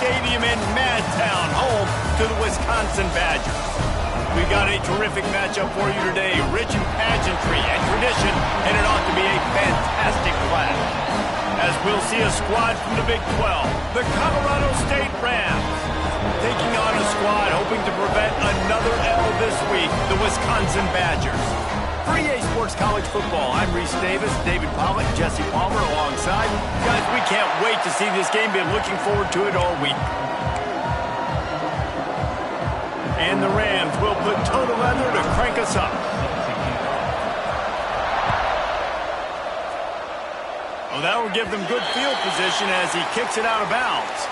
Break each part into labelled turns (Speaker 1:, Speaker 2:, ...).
Speaker 1: Stadium in Madtown, home to the Wisconsin Badgers. We got a terrific matchup for you today, rich in pageantry and tradition, and it ought to be a fantastic clash. As we'll see a squad from the Big 12, the Colorado State Rams, taking on a squad hoping to prevent another L this week, the Wisconsin Badgers. For EA Sports College Football, I'm Reese Davis, David Pollack, Jesse Palmer alongside. Guys, we can't wait to see this game. Been looking forward to it all week. And the Rams will put total leather to crank us up. Well, that will give them good field position as he kicks it out of bounds.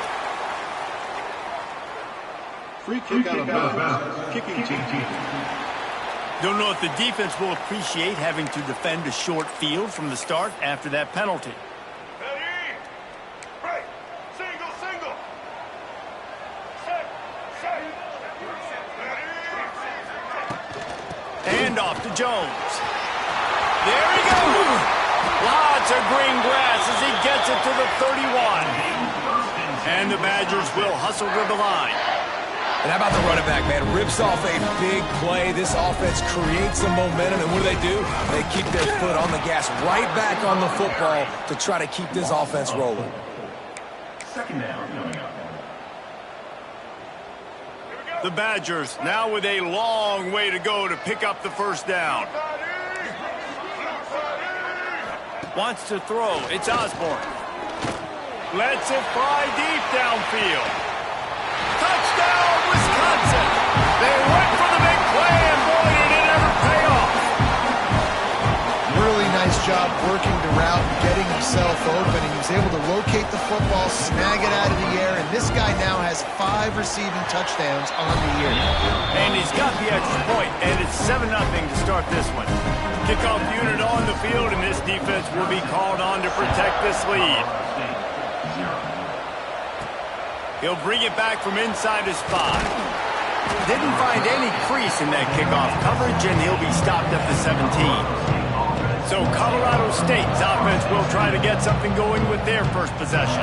Speaker 2: Free kick out of bounds. Kicking team.
Speaker 1: Don't know if the defense will appreciate having to defend a short field from the start after that penalty.
Speaker 3: Right. Single.
Speaker 1: Hand off to Jones. There he goes. Lots of green grass as he gets it to the 31. And the Badgers will hustle to the line.
Speaker 4: And how about the running back, man? Rips off a big play. This offense creates some momentum, and what do? They keep their foot on the gas, right back on the football to try to keep this offense rolling.
Speaker 2: Second down.
Speaker 1: The Badgers now with a long way to go to pick up the first down. Wants to throw. It's Osborne. Lets it fly deep downfield. Touchdown, Wisconsin! They went for the big play, and boy, did it ever pay off.
Speaker 5: Really nice job working the route and getting himself open. He was able to locate the football, snag it out of the air, and this guy now has 5 receiving touchdowns on the year.
Speaker 1: And he's got the extra point, and it's 7-0 to start this one. Kickoff unit on the field, and this defense will be called on to protect this lead. He'll bring it back from inside his 5. Didn't find any crease in that kickoff coverage, and he'll be stopped at the 17. So Colorado State's offense will try to get something going with their first possession.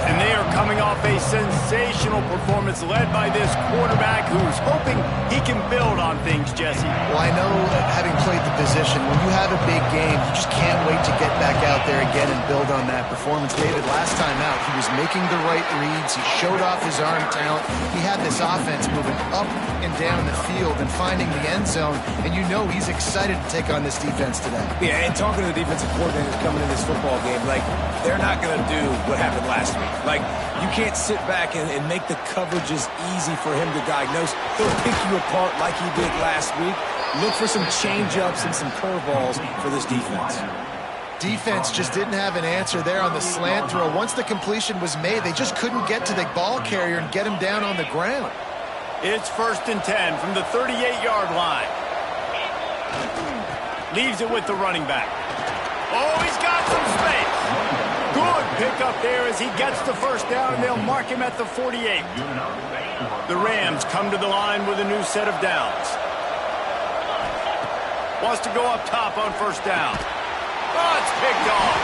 Speaker 1: And they are coming off a sensational performance led by this quarterback who's hoping he can build on things, Jesse.
Speaker 5: Well, I know that having played the position, when you have a big game, you just can't wait to get back out there again and build on that performance. David, last time out, he was making the right reads. He showed off his arm talent. He had this offense moving up and down the field and finding the end zone. And you know he's excited to take on this defense today.
Speaker 4: Yeah, and talking to the defensive coordinators coming in this football game, like, they're not going to do what happened last week. Like, you can't sit back and make the coverages easy for him to diagnose. He'll pick you apart like he did last week. Look for some change-ups and some curveballs for this defense.
Speaker 5: Defense just didn't have an answer there on the slant throw. Once the completion was made, they just couldn't get to the ball carrier and get him down on the ground.
Speaker 1: It's 1st and 10 from the 38-yard line. Leaves it with the running back. Oh, he's got some space. Good pickup there as he gets the first down, and they'll mark him at the 48. The Rams come to the line with a new set of downs. Wants to go up top on first down. Oh, it's picked off.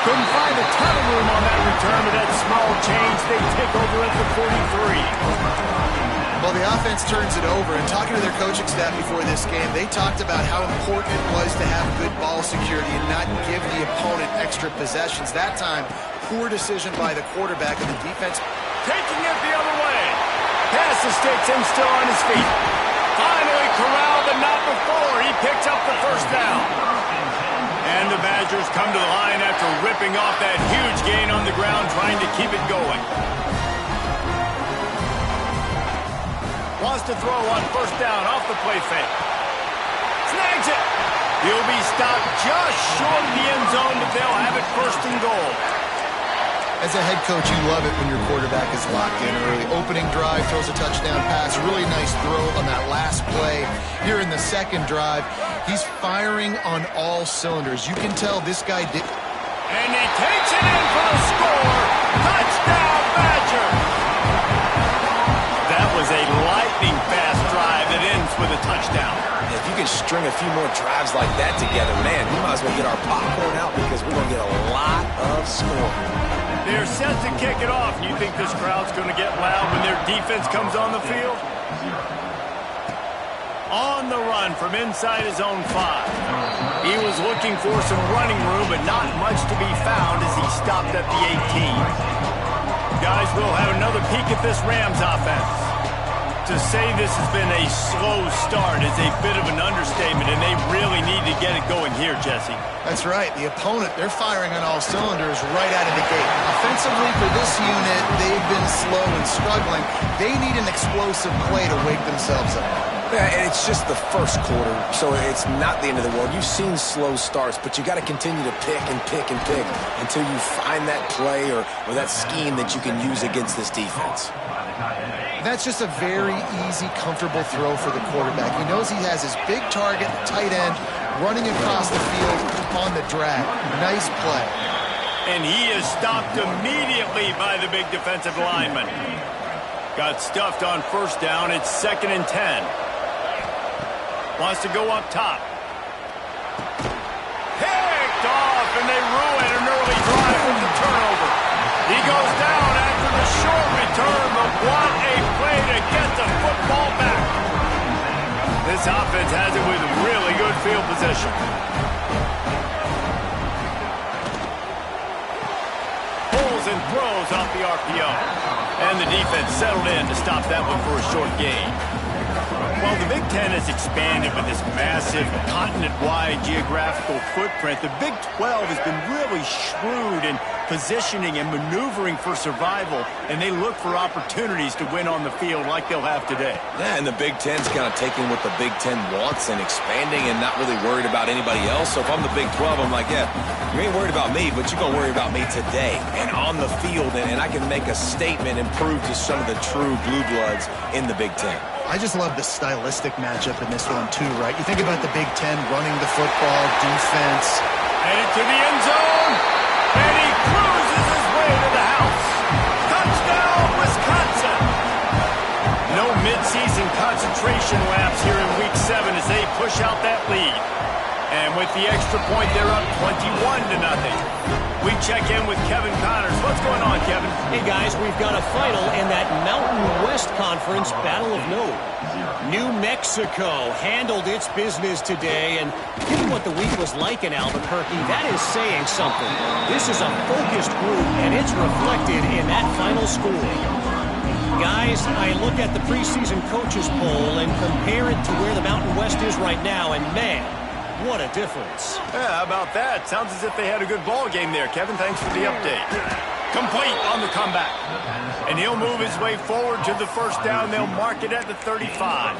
Speaker 1: Couldn't find a ton of room on that return, but that small change, they take over at the 43.
Speaker 5: Well, the offense turns it over, and talking to their coaching staff before this game, they talked about how important it was to have good ball security and not give the opponent extra possessions. That time, poor decision by the quarterback, and the defense
Speaker 1: taking it the other way. Pass the sticks and still on his feet. Finally corralled, but not before. He picks up the first down. And the Badgers come to the line after ripping off that huge gain on the ground, trying to keep it going. Wants to throw on first down off the play fake. Snags it. He'll be stopped just short of the end zone, but they'll have it 1st and goal.
Speaker 5: As a head coach, you love it when your quarterback is locked in early. Opening drive, throws a touchdown pass. Really nice throw on that last play. Here in the second drive, he's firing on all cylinders. You can tell this guy did.
Speaker 1: And he takes it in for the score. Touchdown, Badgers. That was a lightning-fast drive that ends with a touchdown.
Speaker 4: If you can string a few more drives like that together, man, we might as well get our popcorn out because we're going to get a lot of scoring.
Speaker 1: They're set to kick it off. You think this crowd's going to get loud when their defense comes on the field? On the run from inside his own 5. He was looking for some running room, but not much to be found as he stopped at the 18. Guys, we'll have another peek at this Rams offense. To say this has been a slow start is a bit of an understatement, and they really need to get it going here, Jesse.
Speaker 5: That's right. The opponent, they're firing on all cylinders right out of the gate. Offensively for this unit, they've been slow and struggling. They need an explosive play to wake themselves up.
Speaker 4: Yeah, and it's just the first quarter, so it's not the end of the world. You've seen slow starts, but you got to continue to pick and pick and pick until you find that play or that scheme that you can use against this defense.
Speaker 5: That's just a very easy, comfortable throw for the quarterback. He knows he has his big target, tight end, running across the field on the drag. Nice play.
Speaker 1: And he is stopped immediately by the big defensive lineman. Got stuffed on first down. It's 2nd and 10. Wants to go up top. Picked off, and they ruin an early drive with the turnover. He goes down after the short return, but what a play to get the football back. This offense has it with really good field position. Pulls and throws off the RPO. And the defense settled in to stop that one for a short gain. While the Big Ten has expanded with this massive continent-wide geographical footprint, the Big 12 has been really shrewd in positioning and maneuvering for survival, and they look for opportunities to win on the field like they'll have today.
Speaker 4: Yeah, and the Big Ten's kind of taking what the Big Ten wants and expanding and not really worried about anybody else. So if I'm the Big 12, I'm like, yeah, you ain't worried about me, but you're going to worry about me today and on the field, and I can make a statement and prove to some of the true blue bloods in the Big Ten.
Speaker 5: I just love the stylistic matchup in this one, too, right? You think about the Big Ten running the football, defense.
Speaker 1: Headed to the end zone, and he cruises his way to the house. Touchdown, Wisconsin! No midseason concentration laps here in Week 7 as they push out that lead. And with the extra point, they're up 21-0. We check in with Kevin Connors. What's going on, Kevin?
Speaker 6: Hey, guys, we've got a final in that Mountain West Conference Battle of Note. New Mexico handled its business today, and given what the week was like in Albuquerque, that is saying something. This is a focused group, and it's reflected in that final score. Guys, I look at the preseason coaches poll and compare it to where the Mountain West is right now, and man, what a difference.
Speaker 1: Yeah, how about that? Sounds as if they had a good ball game there. Kevin, thanks for the update. Complete on the comeback. And he'll move his way forward to the first down. They'll mark it at the 35.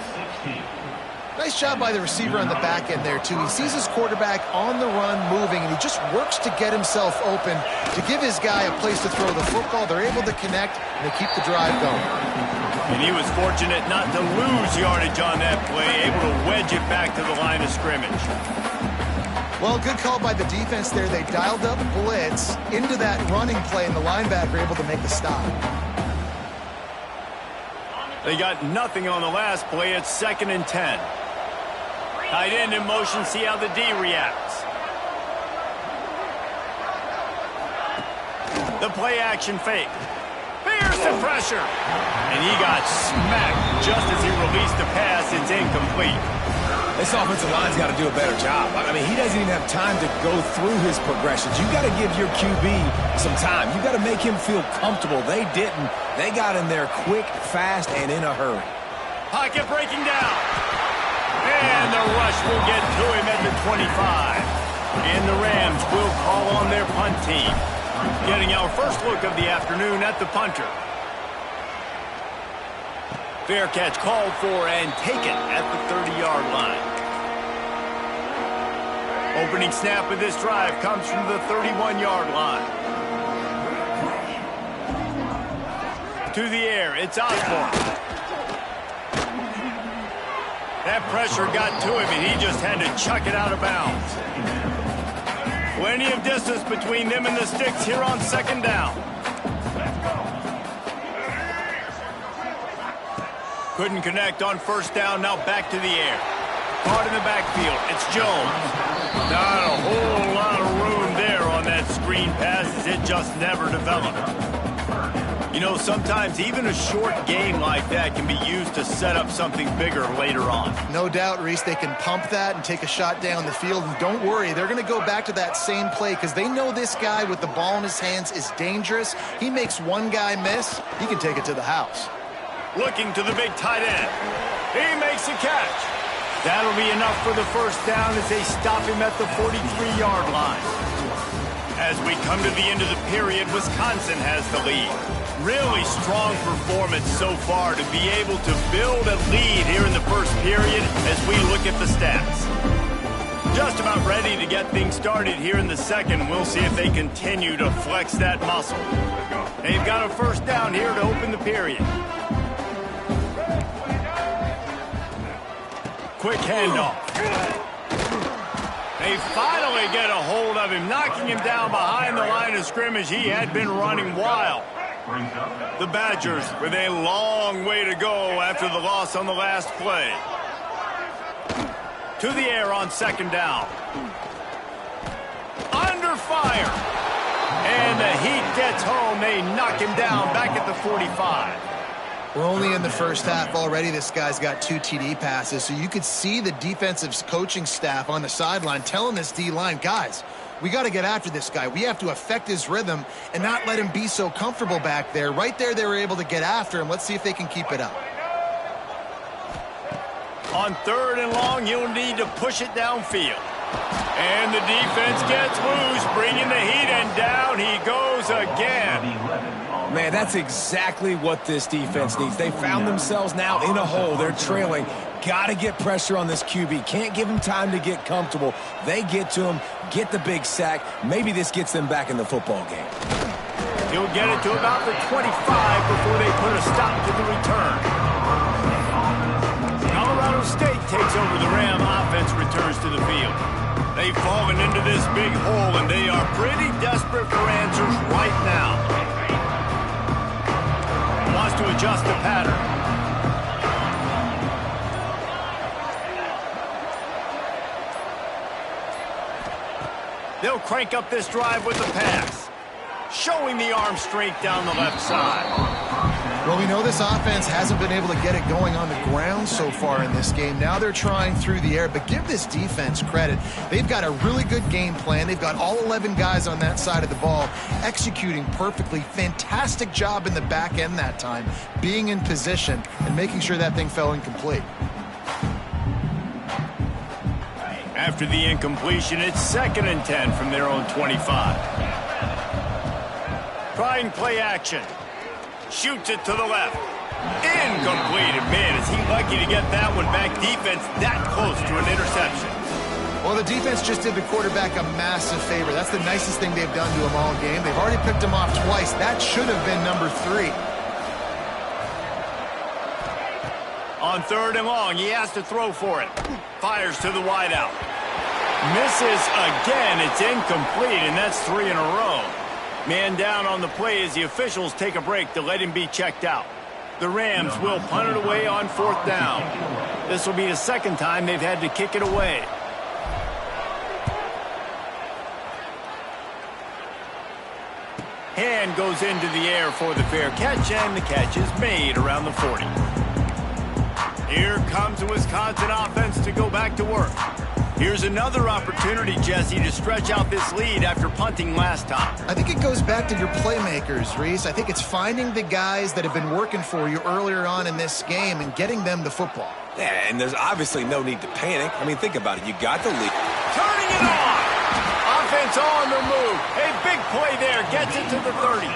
Speaker 5: Nice job by the receiver on the back end there, too. He sees his quarterback on the run moving, and he just works to get himself open to give his guy a place to throw the football. They're able to connect, and they keep the drive going.
Speaker 1: And he was fortunate not to lose yardage on that play, able to wedge it back to the line of scrimmage.
Speaker 5: Well, good call by the defense there. They dialed up blitz into that running play, and the linebacker able to make the stop.
Speaker 1: They got nothing on the last play. It's 2nd and 10. Tight end in motion, see how the D reacts. The play action fake. Fierce the pressure. And he got smacked just as he released the pass. It's incomplete.
Speaker 4: This offensive line's got to do a better job. I mean, he doesn't even have time to go through his progressions. You got to give your QB some time. You got to make him feel comfortable. They didn't. They got in there quick, fast, and in a hurry.
Speaker 1: Pocket breaking down. And the rush will get to him at the 25. And the Rams will call on their punt team. Getting our first look of the afternoon at the punter. Fair catch called for and taken at the 30-yard line. Opening snap of this drive comes from the 31-yard line. To the air, it's Osborne. That pressure got to him, and he just had to chuck it out of bounds. Plenty of distance between them and the sticks here on 2nd down. Couldn't connect on 1st down, now back to the air. Caught in the backfield, it's Jones. Not a whole lot of room there on that screen pass as it just never developed. You know, sometimes even a short game like that can be used to set up something bigger later on.
Speaker 5: No doubt, Reese, they can pump that and take a shot down the field. And don't worry, they're going to go back to that same play because they know this guy with the ball in his hands is dangerous. He makes one guy miss, he can take it to the house.
Speaker 1: Looking to the big tight end. He makes a catch. That'll be enough for the first down as they stop him at the 43-yard line. As we come to the end of the period, Wisconsin has the lead. Really strong performance so far to be able to build a lead here in the first period as we look at the stats. Just about ready to get things started here in the second. We'll see if they continue to flex that muscle. They've got a first down here to open the period. Quick handoff. They finally get a hold of him, knocking him down behind the line of scrimmage. He had been running wild. The Badgers with a long way to go after the loss on the last play. To the air on second down. Under fire. And the heat gets home. They knock him down back at the 45.
Speaker 5: We're only in the first half already. This guy's got 2 TD passes, so you could see the defensive coaching staff on the sideline telling this D-line, guys, we got to get after this guy. We have to affect his rhythm and not let him be so comfortable back there. Right there, they were able to get after him. Let's see if they can keep it up.
Speaker 1: On third and long, you'll need to push it downfield. And the defense gets loose, bringing the heat, and down he goes again.
Speaker 4: Man, that's exactly what this defense needs. They found themselves now in a hole. They're trailing. Got to get pressure on this QB. Can't give him time to get comfortable. They get to him, get the big sack. Maybe this gets them back in the football game.
Speaker 1: He'll get it to about the 25 before they put a stop to the return. Colorado State takes over the Ram. Offense returns to the field. They've fallen into this big hole, and they are pretty desperate for answers right now. Wants to adjust the pattern. They'll crank up this drive with the pass. Showing the arm strength down the left side.
Speaker 5: Well, we know this offense hasn't been able to get it going on the ground so far in this game. Now they're trying through the air, but give this defense credit. They've got a really good game plan. They've got all 11 guys on that side of the ball executing perfectly. Fantastic job in the back end that time, being in position and making sure that thing fell incomplete.
Speaker 1: After the incompletion, it's 2nd and 10 from their own 25. Trying play action. Shoots it to the left. Incomplete. And man, is he lucky to get that one back. Defense that close to an interception.
Speaker 5: Well, the defense just did the quarterback a massive favor. That's the nicest thing they've done to him all game. They've already picked him off twice. That should have been number 3.
Speaker 1: On third and long, he has to throw for it. Fires to the wideout. Misses again. It's incomplete, and that's 3 in a row. Man down on the play as the officials take a break to let him be checked out. The Rams will punt it away on 4th down. This will be the 2nd time they've had to kick it away. Hand goes into the air for the fair catch, and the catch is made around the 40. Here comes the Wisconsin offense to go back to work. Here's another opportunity, Jesse, to stretch out this lead after punting last time.
Speaker 5: I think it goes back to your playmakers, Reese. I think it's finding the guys that have been working for you earlier on in this game and getting them the football.
Speaker 4: Yeah, and there's obviously no need to panic. I mean, think about it. You got the lead.
Speaker 1: Turning it on! Offense on the move. A big play there. Gets it to the 30.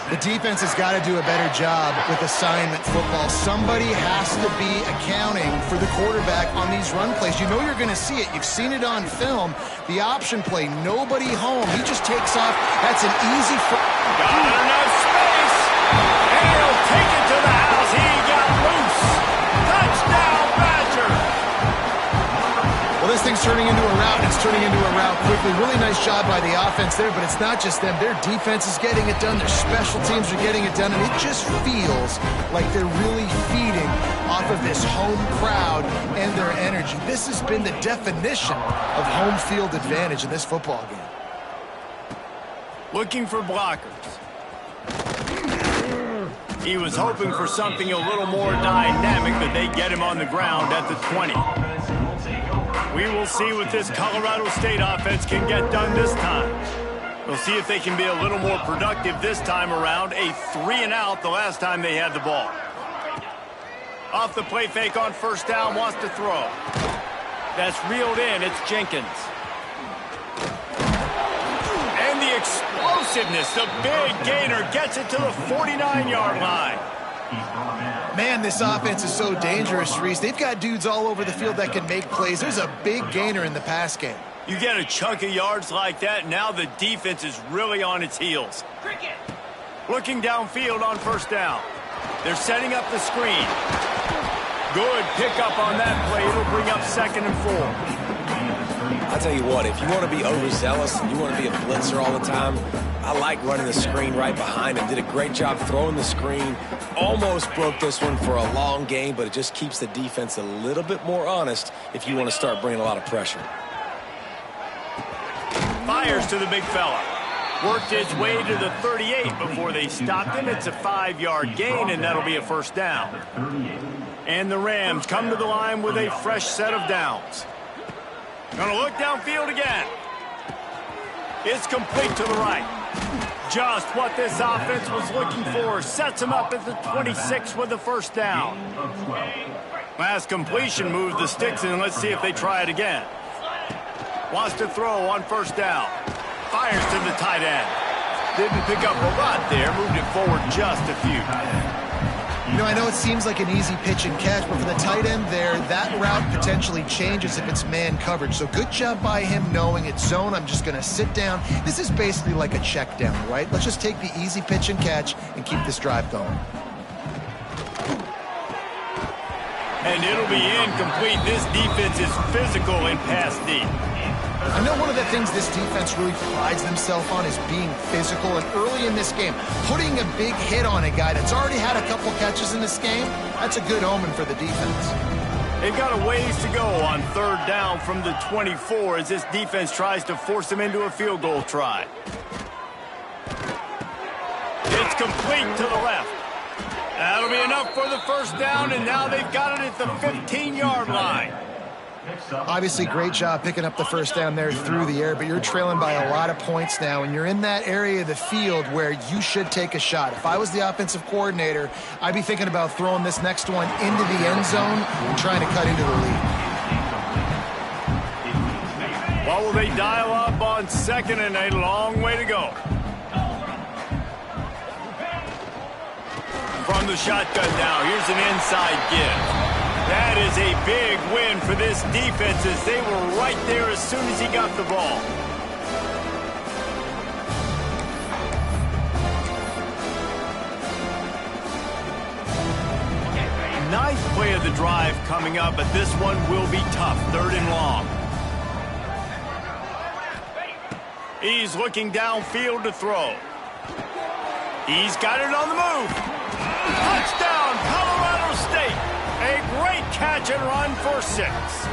Speaker 5: The defense has got to do a better job with assignment football. Somebody has to be accounting for the quarterback on these run plays. You know you're going to see it. You've seen it on film. The option play, nobody home. He just takes off. That's an easy...
Speaker 1: Got enough space. And he'll take it to the house. He got loose. Touchdown, Badgers.
Speaker 5: Well, this thing's turning into a rout. It's turning into a rout quickly. Really nice job by the offense there, but it's not just them. Their defense is getting it done. Their special teams are getting it done, and it just feels like they're really feeding off of this home crowd and their energy. This has been the definition of home field advantage in this football game.
Speaker 1: Looking for blockers. He was hoping for something a little more dynamic, but they get him on the ground at the 20. We will see what this Colorado State offense can get done this time. We'll see if they can be a little more productive this time around. A 3-and-out the last time they had the ball. Off the play fake on first down, wants to throw. That's reeled in. It's Jenkins. And the explosiveness, the big gainer gets it to the 49-yard line.
Speaker 5: Man, this offense is so dangerous, Reese. They've got dudes all over the field that can make plays. There's a big gainer in the pass game.
Speaker 1: You get a chunk of yards like that, now the defense is really on its heels. Looking downfield on first down. They're setting up the screen. Good pickup on that play. It'll bring up 2nd and 4.
Speaker 4: I'll tell you what, if you want to be overzealous and you want to be a blitzer all the time, I like running the screen right behind him. Did a great job throwing the screen. Almost broke this one for a long game, but it just keeps the defense a little bit more honest if you want to start bringing a lot of pressure.
Speaker 1: Fires to the big fella. Worked his way to the 38 before they stopped him. It's a 5-yard gain, and that'll be a first down. And the Rams come to the line with a fresh set of downs. Gonna look downfield again. It's complete to the right. Just what this offense was looking for. Sets him up at the 26 with the first down. Last completion moved the sticks in. Let's see if they try it again. Wants to throw on first down. Fires to the tight end. Didn't pick up a lot there. Moved it forward just a few.
Speaker 5: You know, I know it seems like an easy pitch and catch, but for the tight end there, that route potentially changes if it's man coverage. So good job by him knowing it's zone. I'm just going to sit down. This is basically like a check down, right? Let's just take the easy pitch and catch and keep this drive going.
Speaker 1: And it'll be incomplete. This defense is physical in pass deep.
Speaker 5: I know one of the things this defense really prides themselves on is being physical, and early in this game, putting a big hit on a guy that's already had a couple catches in this game, that's a good omen for the defense.
Speaker 1: They've got a ways to go on 3rd down from the 24 as this defense tries to force them into a field goal try. It's complete to the left. That'll be enough for the first down, and now they've got it at the 15-yard line.
Speaker 5: Obviously, great job picking up the first down there through the air, but you're trailing by a lot of points now, and you're in that area of the field where you should take a shot. If I was the offensive coordinator, I'd be thinking about throwing this next one into the end zone and trying to cut into the lead.
Speaker 1: What will they dial up on 2nd and a long way to go? From the shotgun now, here's an inside give. That is a big win for this defense as they were right there as soon as he got the ball. Ninth play of the drive coming up, but this one will be tough. 3rd and long. He's looking downfield to throw. He's got it on the move. Touchdown, Colorado State. A great catch and run for 6.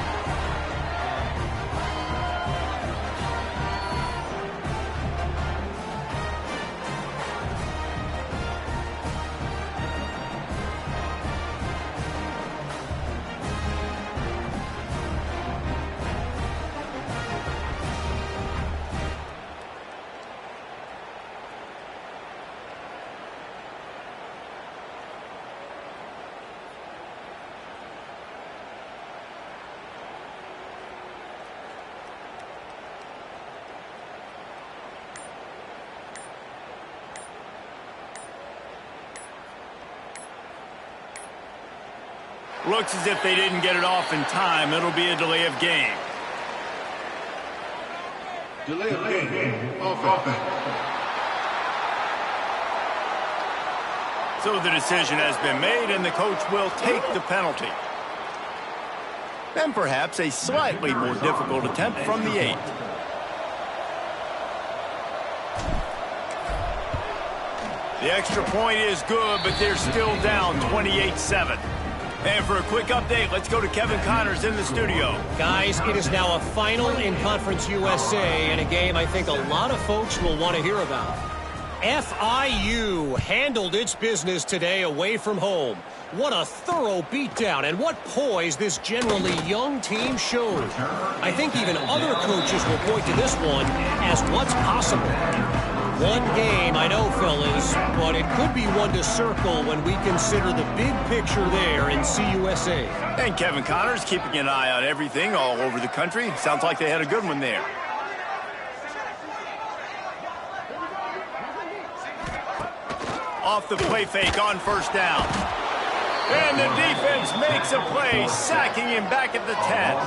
Speaker 1: Looks as if they didn't get it off in time. It'll be a delay of game.
Speaker 2: Delay of game. Offense.
Speaker 1: So the decision has been made, and the coach will take the penalty. And perhaps a slightly more difficult attempt from the 8. The extra point is good, but they're still down 28-7. And for a quick update, let's go to Kevin Connors in the studio.
Speaker 6: Guys, it is now a final in Conference USA and a game I think a lot of folks will want to hear about. FIU handled its business today away from home. What a thorough beatdown and what poise this generally young team showed. I think even other coaches will point to this one as what's possible. One game, I know, fellas, but it could be one to circle when we consider the big picture there in CUSA.
Speaker 1: And Kevin Connors keeping an eye on everything all over the country. Sounds like they had a good one there. Off the play fake on first down. And the defense makes a play, sacking him back at the 10.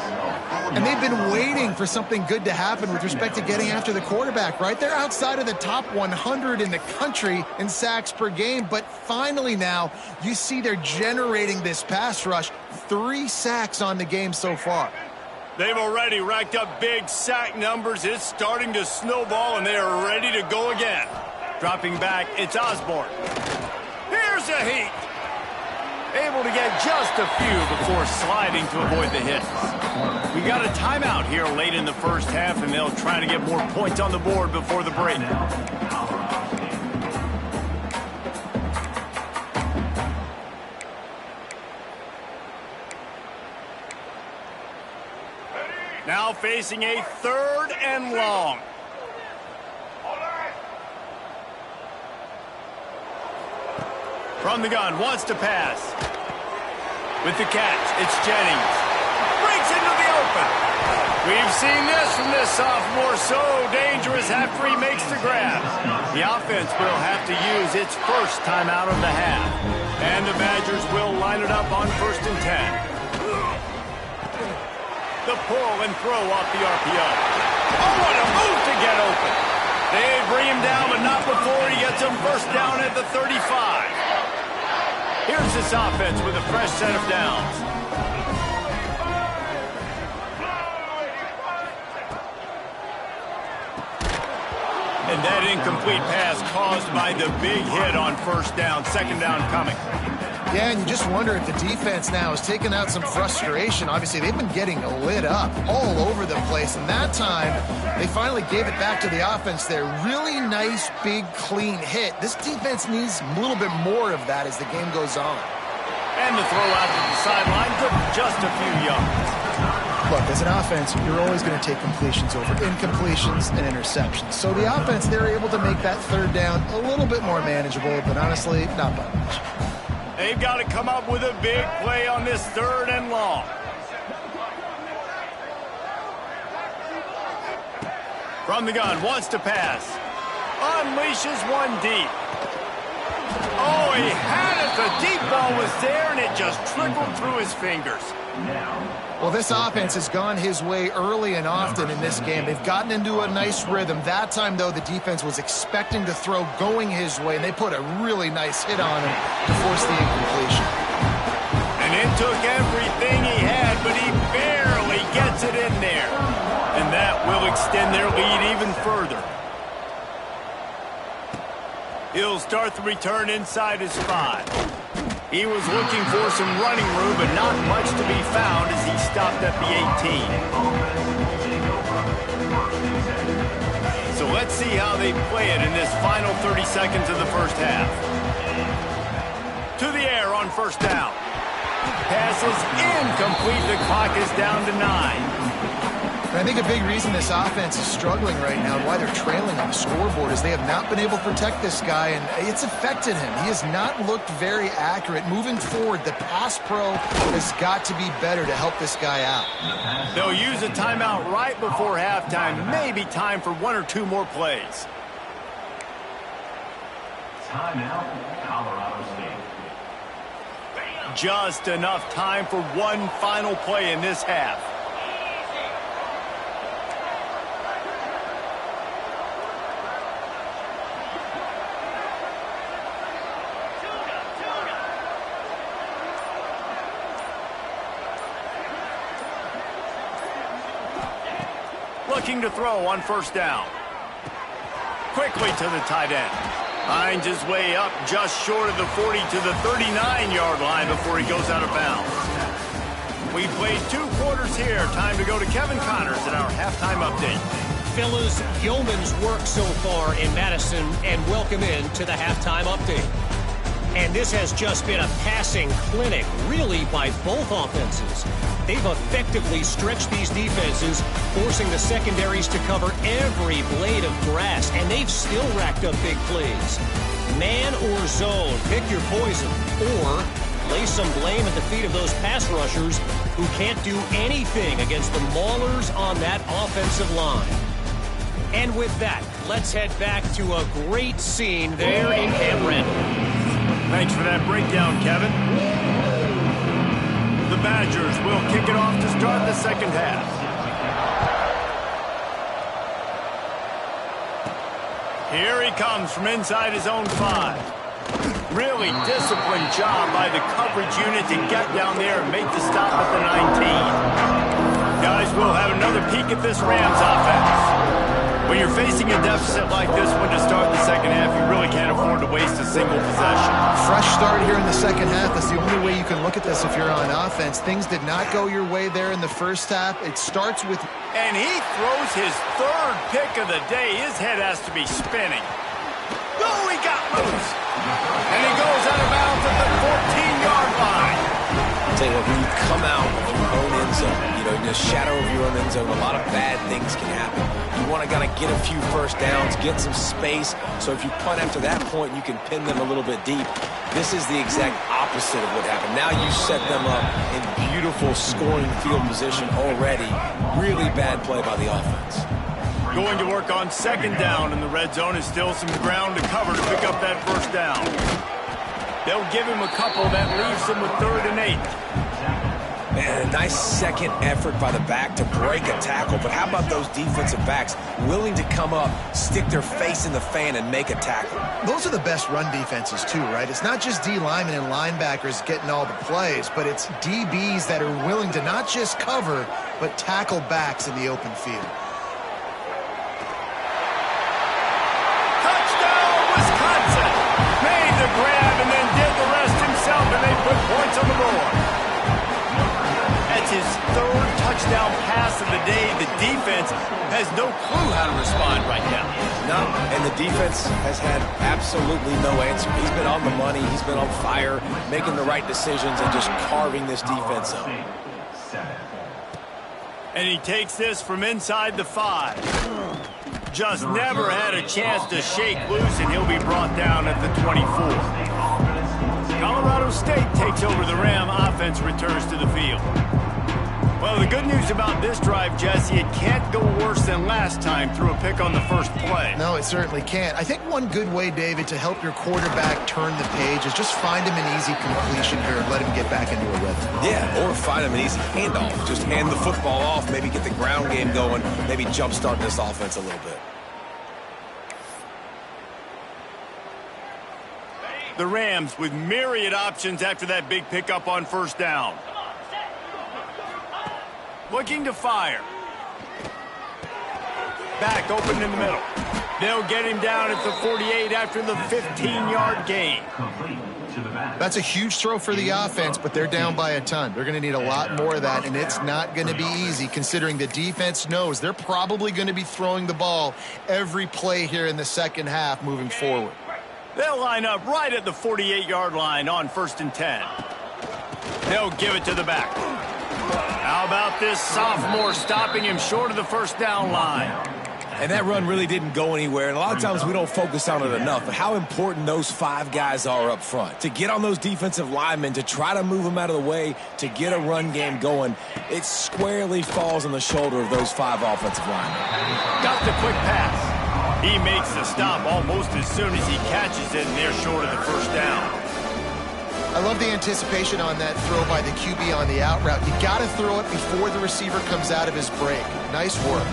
Speaker 5: And they've been waiting for something good to happen with respect to getting after the quarterback, right? They're outside of the top 100 in the country in sacks per game, but finally now you see they're generating this pass rush. 3 sacks on the game so far.
Speaker 1: They've already racked up big sack numbers. It's starting to snowball, and they are ready to go again. Dropping back, it's Osborne. Here's a heat. Able to get just a few before sliding to avoid the hits. We got a timeout here late in the first half, and they'll try to get more points on the board before the break. Now facing a 3rd and long. From the gun, wants to pass. With the catch, it's Jennings. Breaks into the open. We've seen this from this sophomore, so dangerous after he makes the grab. The offense will have to use its first timeout of the half. And the Badgers will line it up on 1st and 10. The pull and throw off the RPO. Oh, what a move to get open. They bring him down, but not before he gets him first down at the 35. Here's this offense with a fresh set of downs. And that incomplete pass caused by the big hit on first down, 2nd down coming.
Speaker 5: Yeah, and you just wonder if the defense now has taken out some frustration. Obviously, they've been getting lit up all over the place, and that time they finally gave it back to the offense there. Really nice, big, clean hit. This defense needs a little bit more of that as the game goes on.
Speaker 1: And the throw out to the sideline took just a few yards.
Speaker 5: Look, as an offense, you're always going to take completions over incompletions and interceptions. So the offense, they're able to make that 3rd down a little bit more manageable, but honestly, not by much.
Speaker 1: They've got to come up with a big play on this 3rd and long. From the gun, wants to pass. Unleashes one deep. Oh, he had it. The deep ball was there, and it just trickled through his fingers.
Speaker 5: Well, this offense has gone his way early and often in this game. They've gotten into a nice rhythm. That time, though, the defense was expecting to throw going his way, and they put a really nice hit on him to force the incompletion.
Speaker 1: And it took everything he had, but he barely gets it in there. And that will extend their lead even further. He'll start the return inside his 5. He was looking for some running room, but not much to be found as he stopped at the 18. So let's see how they play it in this final 30 seconds of the first half. To the air on first down. Pass is incomplete. The clock is down to 9.
Speaker 5: And I think a big reason this offense is struggling right now and why they're trailing on the scoreboard is they have not been able to protect this guy, and it's affected him. He has not looked very accurate. Moving forward, the pass pro has got to be better to help this guy out.
Speaker 1: They'll use a timeout right before halftime. Maybe time for 1 or 2 more plays.
Speaker 7: Timeout, Colorado State.
Speaker 1: Just enough time for one final play in this half. Looking to throw on first down. Quickly to the tight end. Finds his way up just short of the 40 to the 39-yard line before he goes out of bounds. We played 2 quarters here. Time to go to Kevin Connors in our halftime update.
Speaker 6: Fellas, yeoman's work so far in Madison, and welcome in to the halftime update. And this has just been a passing clinic, really, by both offenses. They've effectively stretched these defenses, forcing the secondaries to cover every blade of grass, and they've still racked up big plays. Man or zone, pick your poison, or lay some blame at the feet of those pass rushers who can't do anything against the maulers on that offensive line. And with that, let's head back to a great scene there in Camp Randall.
Speaker 1: Thanks for that breakdown, Kevin. The Badgers will kick it off to start the second half. Here he comes from inside his own 5. Really disciplined job by the coverage unit to get down there and make the stop at the 19. Guys, we'll have another peek at this Rams offense. When you're facing a deficit like this one to start the second half, you really can't afford to waste a single possession.
Speaker 5: Fresh start here in the second half. That's the only way you can look at this if you're on offense. Things did not go your way there in the first half. It starts with...
Speaker 1: And he throws his 3rd pick of the day. His head has to be spinning. Oh, he got loose. And he goes out of bounds at the 14-yard line.
Speaker 4: I'll tell you what, when you come out of your own end zone, in the shadow of your own end zone, a lot of bad things can happen. You want to kind of get a few first downs, get some space, so if you punt after that point, you can pin them a little bit deep. This is the exact opposite of what happened. Now you set them up in beautiful scoring field position already. Really bad play by the offense.
Speaker 1: Going to work on second down, and the red zone is still some ground to cover to pick up that first down. They'll give him a couple. That leaves him with 3rd and 8.
Speaker 4: Man, a nice second effort by the back to break a tackle. But how about those defensive backs willing to come up, stick their face in the fan, and make a tackle?
Speaker 5: Those are the best run defenses, too, right? It's not just D linemen and linebackers getting all the plays, but it's DBs that are willing to not just cover, but tackle backs in the open field.
Speaker 1: Grab and then did the rest himself, and they put points on the board. That's his 3rd touchdown pass of the day. The defense has no clue how to respond right now.
Speaker 4: No, and the defense has had absolutely no answer. He's been on the money. He's been on fire, making the right decisions and just carving this defense up.
Speaker 1: And he takes this from inside the 5. Just never had a chance to shake loose, and he'll be brought down at the 24. Colorado State takes over the Ram. Offense returns to the field. Well, the good news about this drive, Jesse, it can't go worse than last time through a pick on the first play.
Speaker 5: No, it certainly can't. I think one good way, David, to help your quarterback turn the page is just find him an easy completion here and let him get back into a rhythm.
Speaker 4: Yeah, or find him an easy handoff. Just hand the football off, maybe get the ground game going, maybe jumpstart this offense a little bit.
Speaker 1: The Rams with myriad options after that big pickup on first down. Looking to fire. Back open in the middle. They'll get him down at the 48 after the 15-yard gain.
Speaker 5: That's a huge throw for the offense, but they're down by a ton. They're going to need a lot more of that, and it's not going to be easy considering the defense knows they're probably going to be throwing the ball every play here in the second half moving forward.
Speaker 1: They'll line up right at the 48-yard line on 1st and 10. They'll give it to the back. How about this sophomore stopping him short of the first down line?
Speaker 4: And that run really didn't go anywhere, and a lot of times we don't focus on it enough, but how important those 5 guys are up front. To get on those defensive linemen, to try to move them out of the way, to get a run game going, it squarely falls on the shoulder of those 5 offensive linemen.
Speaker 1: Got the quick pass. He makes the stop almost as soon as he catches it, and they're short of the first down.
Speaker 5: I love the anticipation on that throw by the QB on the out route. You got to throw it before the receiver comes out of his break. Nice work.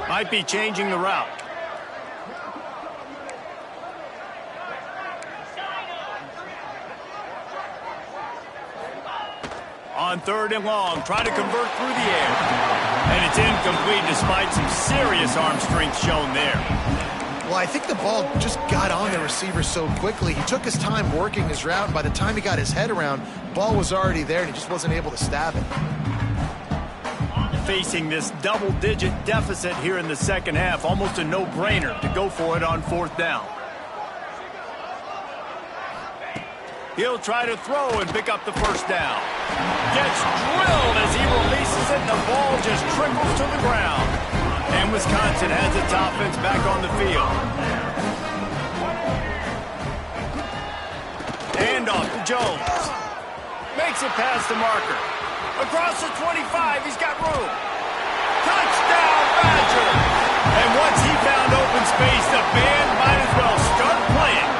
Speaker 1: Might be changing the route. On 3rd and long, try to convert through the air. And it's incomplete despite some serious arm strength shown there.
Speaker 5: Well, I think the ball just got on the receiver so quickly. He took his time working his route, and by the time he got his head around, the ball was already there, and he just wasn't able to stab it.
Speaker 1: Facing this double-digit deficit here in the second half, almost a no-brainer to go for it on 4th down. He'll try to throw and pick up the first down. Gets drilled as he releases it, and the ball just trickles to the ground. And Wisconsin has its offense back on the field. Handoff to Jones. Makes it past the marker. Across the 25, he's got room. Touchdown, Badger! And once he found open space, the band might as well start playing.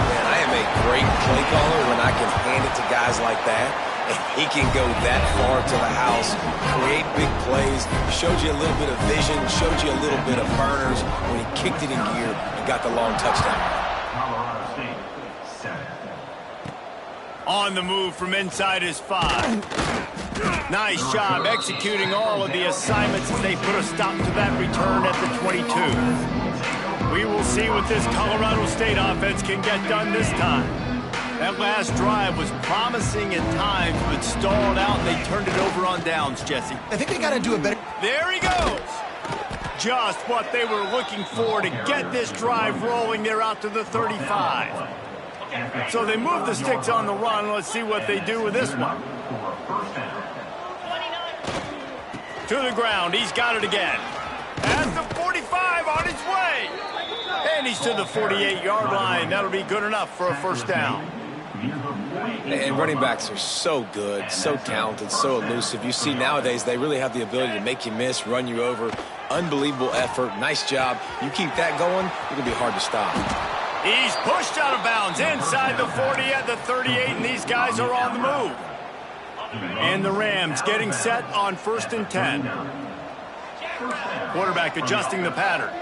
Speaker 4: Man, I am a great play caller when I can hand it to guys like that. And he can go that far to the house, create big plays, showed you a little bit of vision, showed you a little bit of burners when he kicked it in gear and got the long touchdown.
Speaker 7: Colorado State, 7.
Speaker 1: On the move from inside his 5. Nice job executing all of the assignments as they put a stop to that return at the 22. We will see what this Colorado State offense can get done this time. That last drive was promising at times, but stalled out, and they turned it over on downs, Jesse.
Speaker 5: I think they got to do a better...
Speaker 1: There he goes! Just what they were looking for to get this drive rolling. They're out to the 35. So they move the sticks on the run. Let's see what they do with this one. To the ground. He's got it again. At the 45 on his way. And he's to the 48-yard line. That'll be good enough for a first down.
Speaker 4: And running backs are so good, so talented, so elusive. You see nowadays they really have the ability to make you miss, run you over. Unbelievable effort. Nice job. You keep that going, it can be hard to stop.
Speaker 1: He's pushed out of bounds inside the 40 at the 38, and these guys are on the move. And the Rams getting set on 1st and 10. Quarterback adjusting the pattern.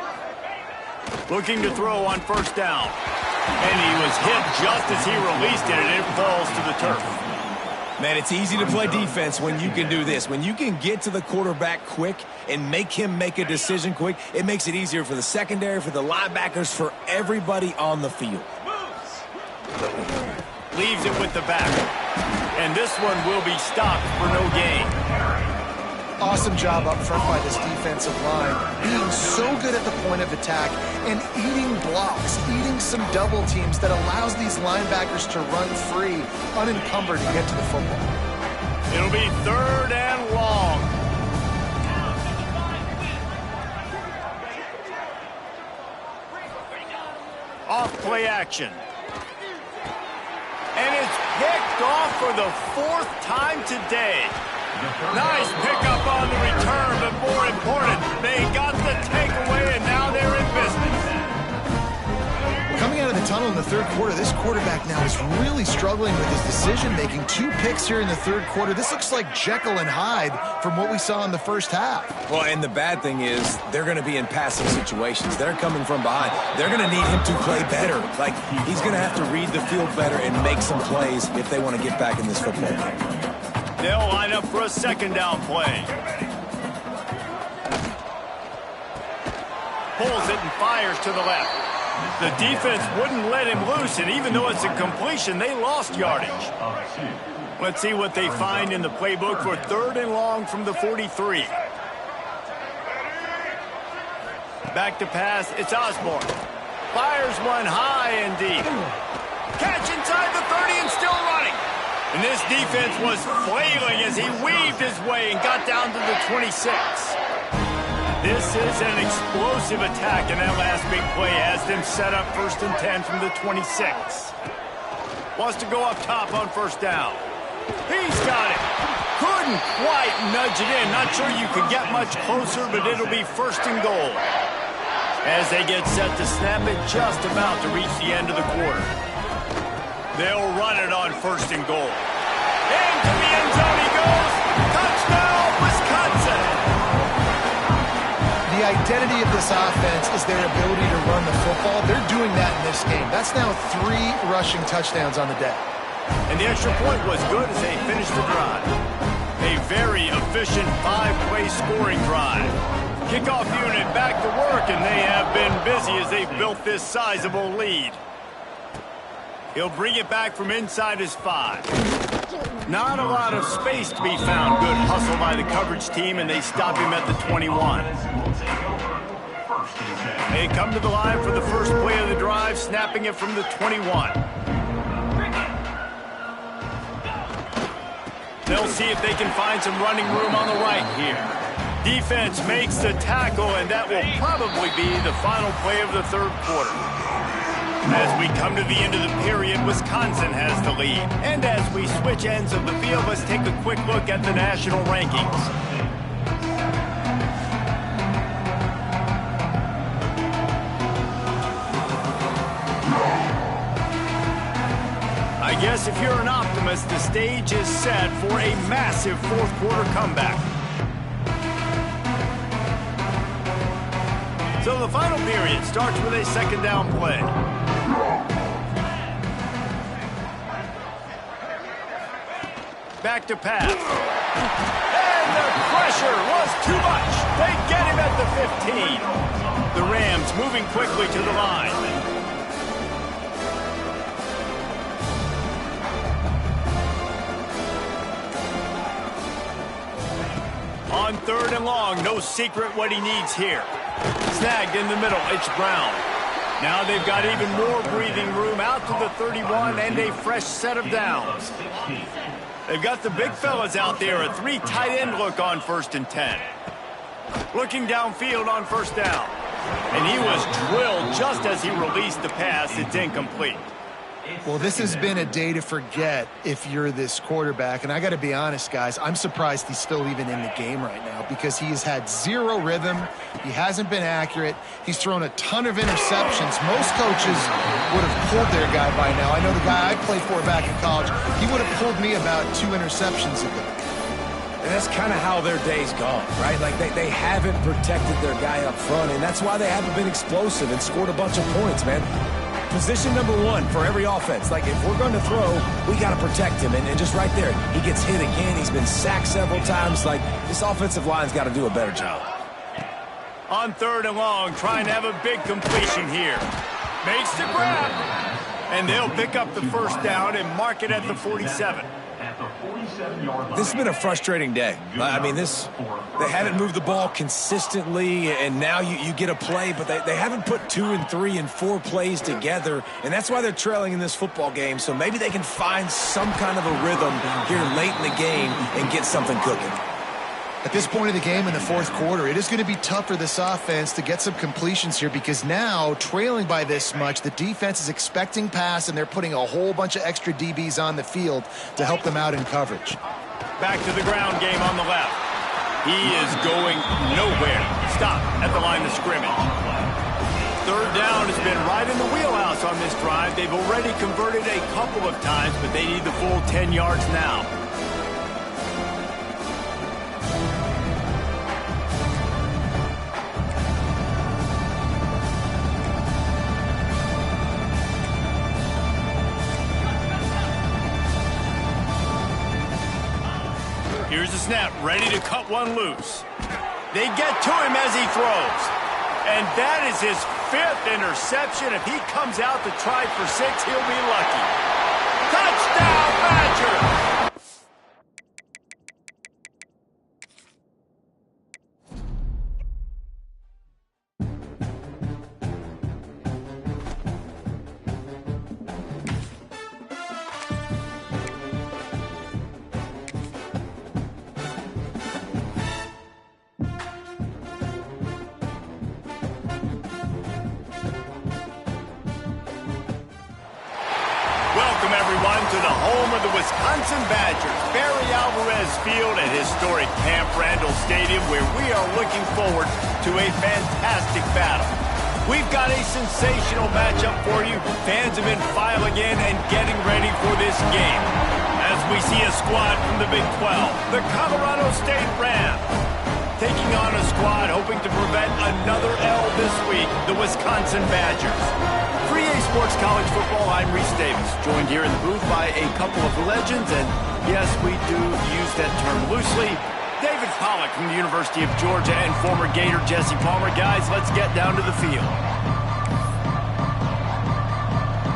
Speaker 1: Looking to throw on 1st down. And he was hit just as he released it, and it falls to the turf.
Speaker 4: Man, it's easy to play defense when you can do this. When you can get to the quarterback quick and make him make a decision quick, it makes it easier for the secondary, for the linebackers, for everybody on the field.
Speaker 1: Leaves it with the back. And this one will be stopped for no gain.
Speaker 5: Awesome job up front by this defensive line, being so good at the point of attack and eating blocks, eating some double teams that allows these linebackers to run free, unencumbered, and get to the football.
Speaker 1: It'll be 3rd and long. Off play action. And it's picked off for the 4th time today. Nice pickup on the return, but more important, they got the takeaway, and now they're in business.
Speaker 5: Coming out of the tunnel in the 3rd quarter, this quarterback now is really struggling with his decision-making. 2 picks here in the 3rd quarter. This looks like Jekyll and Hyde from what we saw in the first half.
Speaker 4: Well, and the bad thing is they're going to be in passing situations. They're coming from behind. They're going to need him to play better. Like, he's going to have to read the field better and make some plays if they want to get back in this football game.
Speaker 1: They'll line up for a 2nd down play. Pulls it and fires to the left. The defense wouldn't let him loose, and even though it's a completion, they lost yardage. Let's see what they find in the playbook for 3rd and long from the 43. Back to pass, it's Osborne. Fires one high and deep. Catch inside the 30 and still running. And this defense was flailing as he weaved his way and got down to the 26. This is an explosive attack, and that last big play has them set up 1st and 10 from the 26. Wants to go up top on 1st down. He's got it. Couldn't quite nudge it in. Not sure you could get much closer, but it'll be 1st and goal. As they get set to snap it, just about to reach the end of the quarter. They'll run it on 1st and goal. Into the end zone he goes. Touchdown, Wisconsin.
Speaker 5: The identity of this offense is their ability to run the football. They're doing that in this game. That's now 3 rushing touchdowns on the day.
Speaker 1: And the extra point was good as they finished the drive. A very efficient 5-play scoring drive. Kickoff unit back to work, and they have been busy as they've built this sizable lead. He'll bring it back from inside his 5. Not a lot of space to be found. Good hustle by the coverage team, and they stop him at the 21. They come to the line for the first play of the drive, snapping it from the 21. They'll see if they can find some running room on the right here. Defense makes the tackle, and that will probably be the final play of the third quarter. As we come to the end of the period, Wisconsin has the lead. And as we switch ends of the field, let's take a quick look at the national rankings. I guess if you're an optimist, the stage is set for a massive fourth quarter comeback. So the final period starts with a second down play. Back to pass. And the pressure was too much. They get him at the 15. The Rams moving quickly to the line. On third and long, no secret what he needs here. Snagged in the middle, it's Brown. Now they've got even more breathing room out to the 31 and a fresh set of downs. They've got the big fellas out there, a 3 tight end look on 1st and 10. Looking downfield on first down. And he was drilled just as he released the pass. It's incomplete.
Speaker 5: Well, this has been a day to forget if you're this quarterback. And I got to be honest, guys, I'm surprised he's still even in the game right now because he has had zero rhythm. He hasn't been accurate. He's thrown a ton of interceptions. Most coaches would have pulled their guy by now. I know the guy I played for back in college, he would have pulled me about 2 interceptions ago.
Speaker 4: And that's kind of how their day's gone, right? Like they haven't protected their guy up front, and that's why they haven't been explosive and scored a bunch of points, man. Position number 1 for every offense. Like, if we're going to throw, we got to protect him. And just right there, he gets hit again. He's been sacked several times. Like, this offensive line's got to do a better job.
Speaker 1: On third and long, trying to have a big completion here. Makes the grab. And they'll pick up the first down and mark it at the 47.
Speaker 4: This has been a frustrating day. I mean, they haven't moved the ball consistently, and now you get a play, but they haven't put 2 and 3 and 4 plays together, and that's why they're trailing in this football game. So maybe they can find some kind of a rhythm here late in the game and get something cooking.
Speaker 5: At this point of the game in the fourth quarter, it is going to be tough for this offense to get some completions here because now, trailing by this much, the defense is expecting pass, and they're putting a whole bunch of extra DBs on the field to help them out in coverage.
Speaker 1: Back to the ground game on the left. He is going nowhere. Stop at the line of scrimmage. Third down has been right in the wheelhouse on this drive. They've already converted a couple of times, but they need the full 10 yards now. Here's the snap, ready to cut one loose. They get to him as he throws. And that is his 5th interception. If he comes out to try for 6, he'll be lucky. Touchdown, Badger! Welcome, everyone, to the home of the Wisconsin Badgers, Barry Alvarez Field at historic Camp Randall Stadium, where we are looking forward to a fantastic battle. We've got a sensational matchup for you. Fans have been filing in and getting ready for this game. As we see a squad from the Big 12, the Colorado State Rams, taking on a squad hoping to prevent another L this week, the Wisconsin Badgers. For EA Sports College Football, I'm Reese Davis, joined here in the booth by a couple of legends, and yes, we do use that term loosely, David Pollack from the University of Georgia and former Gator Jesse Palmer. Guys, let's get down to the field.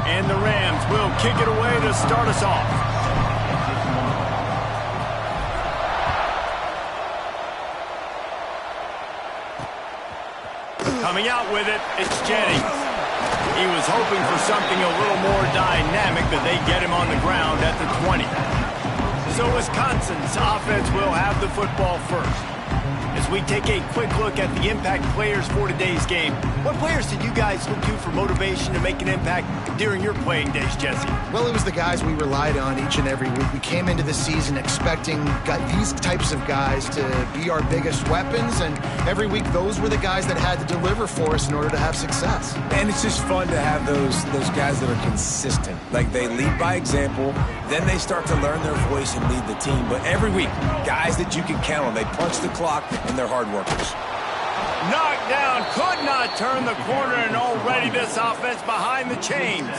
Speaker 1: And the Rams will kick it away to start us off. Coming out with it, it's Jennings. He was hoping for something a little more dynamic, but they get him on the ground at the 20. So Wisconsin's offense will have the football first. As we take a quick look at the impact players for today's game, what players did you guys look to for motivation to make an impact during your playing days, Jesse?
Speaker 5: Well, it was the guys we relied on each and every week. We came into the season expecting these types of guys to be our biggest weapons, and every week those were the guys that had to deliver for us in order to have success.
Speaker 4: And it's just fun to have those guys that are consistent. Like, they lead by example, then they start to learn their voice and lead the team. But every week, guys that you can count on, they punch the clock, and they're hard workers.
Speaker 1: Knocked down, could not turn the corner, and already this offense behind the chains.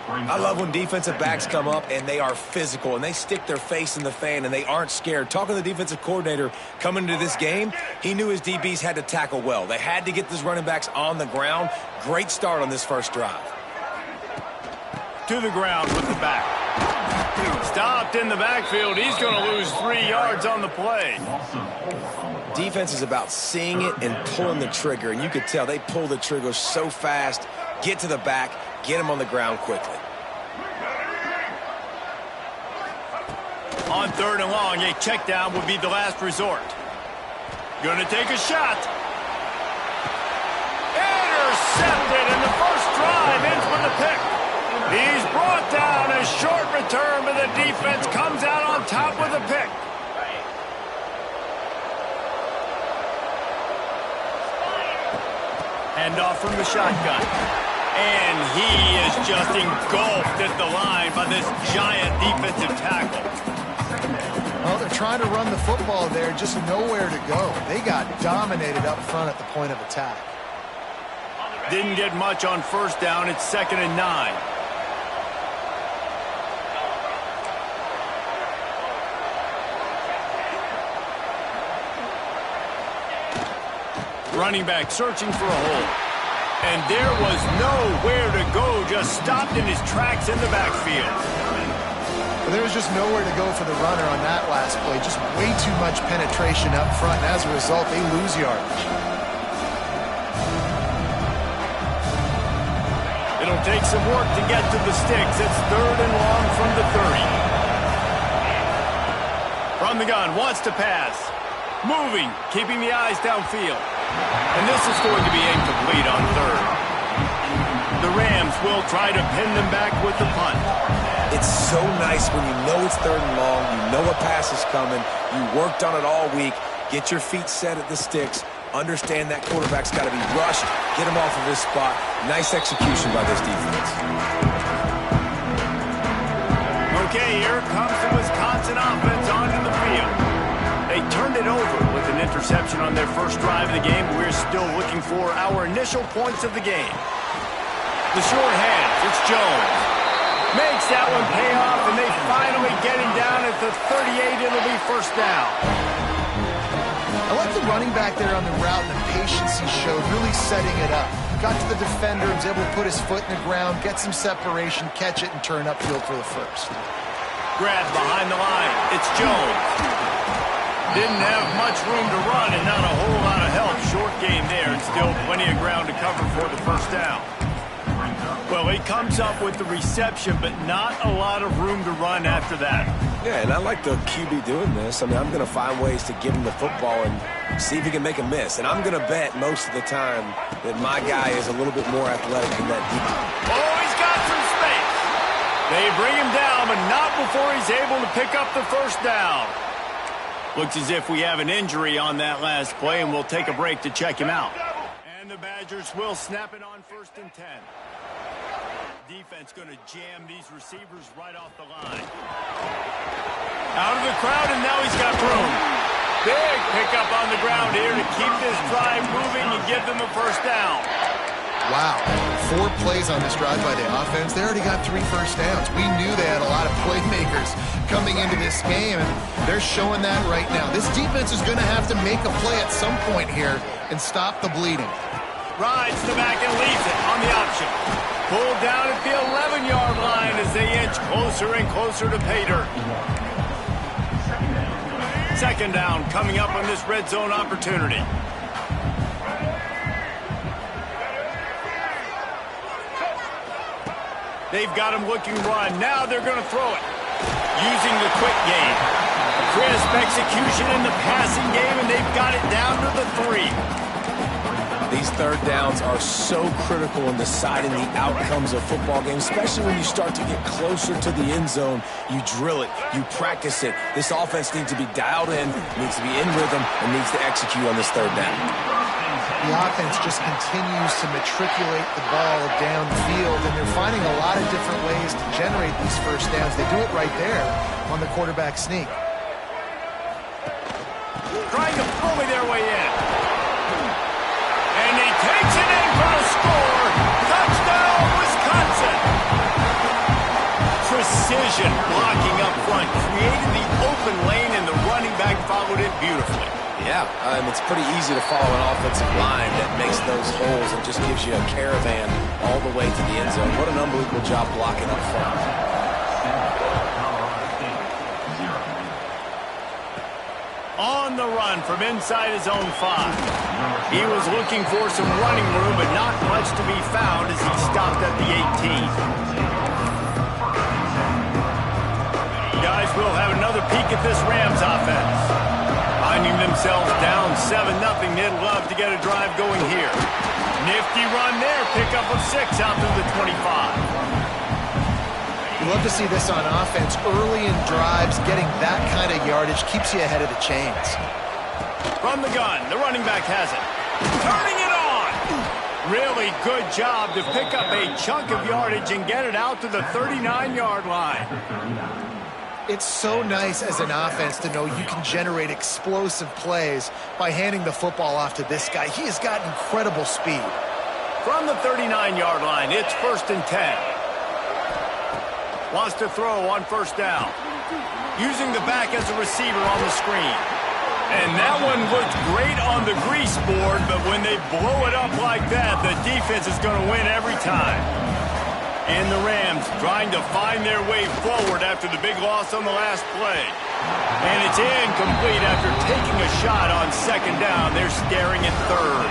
Speaker 4: I love when defensive backs come up and they are physical and they stick their face in the fan and they aren't scared. Talking to the defensive coordinator coming into this game, he knew his DBs had to tackle well. They had to get these running backs on the ground. Great start on this first drive.
Speaker 1: To the ground with the back. Stopped in the backfield. He's going to lose 3 yards on the play.
Speaker 4: Defense is about seeing it and pulling the trigger, and you could tell they pull the trigger so fast, get to the back, get him on the ground quickly.
Speaker 1: On 3rd and long, a check down would be the last resort. Going to take a shot. Intercepted, and the first drive ends with a pick. He's brought down, a short return, but the defense comes out on top with a pick. Hand off from the shotgun. And he is just engulfed at the line by this giant defensive tackle.
Speaker 5: Well, they're trying to run the football there, just nowhere to go. They got dominated up front at the point of attack.
Speaker 1: Didn't get much on 1st down. It's 2nd and 9. Running back searching for a hole. And there was nowhere to go, just stopped in his tracks in the backfield.
Speaker 5: Well, there was just nowhere to go for the runner on that last play. Just way too much penetration up front, and as a result, they lose yardage.
Speaker 1: It'll take some work to get to the sticks. It's 3rd and long from the 30. From the gun, wants to pass. Moving, keeping the eyes downfield. And this is going to be incomplete on 3rd. The Rams will try to pin them back with the punt.
Speaker 4: It's so nice when you know it's 3rd and long, you know a pass is coming, you worked on it all week, get your feet set at the sticks, understand that quarterback's got to be rushed, get him off of his spot. Nice execution by this defense.
Speaker 1: Okay, here comes the Wisconsin offense onto the field. They turned it over with an interception on their first drive of the game. We're still looking for our initial points of the game. The short hands, it's Jones. Makes that one pay off, and they finally get him down at the 38. It'll be 1st down.
Speaker 5: I like the running back there on the route and the patience he showed, really setting it up. Got to the defender, was able to put his foot in the ground, get some separation, catch it, and turn upfield for the 1st.
Speaker 1: Grabbed behind the line. It's Jones. Didn't have much room to run and not a whole lot of help. Short game there, and still plenty of ground to cover for the 1st down. Well, he comes up with the reception, but not a lot of room to run after that.
Speaker 4: Yeah, and I like the QB doing this. I mean, I'm going to find ways to give him the football and see if he can make a miss. And I'm going to bet most of the time that my guy is a little bit more athletic than that DB.
Speaker 1: Oh, he's got some space. They bring him down, but not before he's able to pick up the 1st down. Looks as if we have an injury on that last play, and we'll take a break to check him out. And the Badgers will snap it on 1st and 10. Defense going to jam these receivers right off the line. Out of the crowd, and now he's got room. Big pickup on the ground here to keep this drive moving and give them a 1st down.
Speaker 5: Wow. 4 plays on this drive by the offense. They already got 3 first downs. We knew they had a lot of playmakers coming into this game, and they're showing that right now. This defense is going to have to make a play at some point here and stop the bleeding.
Speaker 1: Rides the back and leaves it on the option. Pulled down at the 11-yard line as they inch closer and closer to pay dirt. Second down coming up on this red zone opportunity. They've got him looking run. Now they're going to throw it. Using the quick game. Crisp execution in the passing game, and they've got it down to the 3.
Speaker 4: These third downs are so critical in deciding the outcomes of football games, especially when you start to get closer to the end zone. You drill it, you practice it. This offense needs to be dialed in, needs to be in rhythm, and needs to execute on this third down.
Speaker 5: The offense just continues to matriculate the ball downfield, and they're finding a lot of different ways to generate these first downs. They do it right there on the quarterback sneak.
Speaker 1: Trying to bully their way in. And he takes it in for a score. Touchdown, Wisconsin. Precision blocking up front created the open lane, and the running back followed it beautifully.
Speaker 4: Yeah, it's pretty easy to follow an offensive line that makes those holes and just gives you a caravan all the way to the end zone. What an unbelievable job blocking up front.
Speaker 1: On the run from inside his own 5. He was looking for some running room, but not much to be found as he stopped at the 18. Guys, we'll have another peek at this Rams offense. Finding themselves down 7-0, they'd love to get a drive going here. Nifty run there, pickup of 6 out to the 25.
Speaker 5: You love to see this on offense. Early in drives, getting that kind of yardage keeps you ahead of the chains.
Speaker 1: From the gun, the running back has it. Turning it on! Really good job to pick up a chunk of yardage and get it out to the 39-yard line.
Speaker 5: It's so nice as an offense to know you can generate explosive plays by handing the football off to this guy. He has got incredible speed.
Speaker 1: From the 39-yard line, it's 1st and 10. Wants to throw on first down. Using the back as a receiver on the screen. And that one looked great on the grease board, but when they blow it up like that, the defense is going to win every time. And the Rams trying to find their way forward after the big loss on the last play. And it's incomplete after taking a shot on second down. They're staring at third.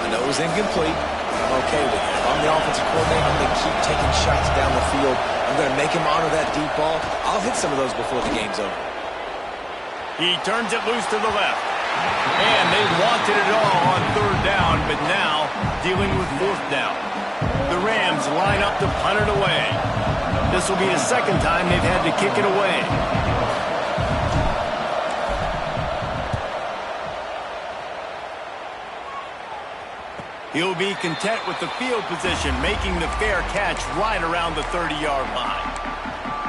Speaker 4: I know it was incomplete. I'm okay with it. I'm the offensive coordinator. I'm going to keep taking shots down the field. I'm going to make him honor that deep ball. I'll hit some of those before the game's over.
Speaker 1: He turns it loose to the left. And they wanted it all on third down, but now dealing with fourth down. The Rams line up to punt it away. This will be the second time they've had to kick it away. He'll be content with the field position, making the fair catch right around the 30-yard line.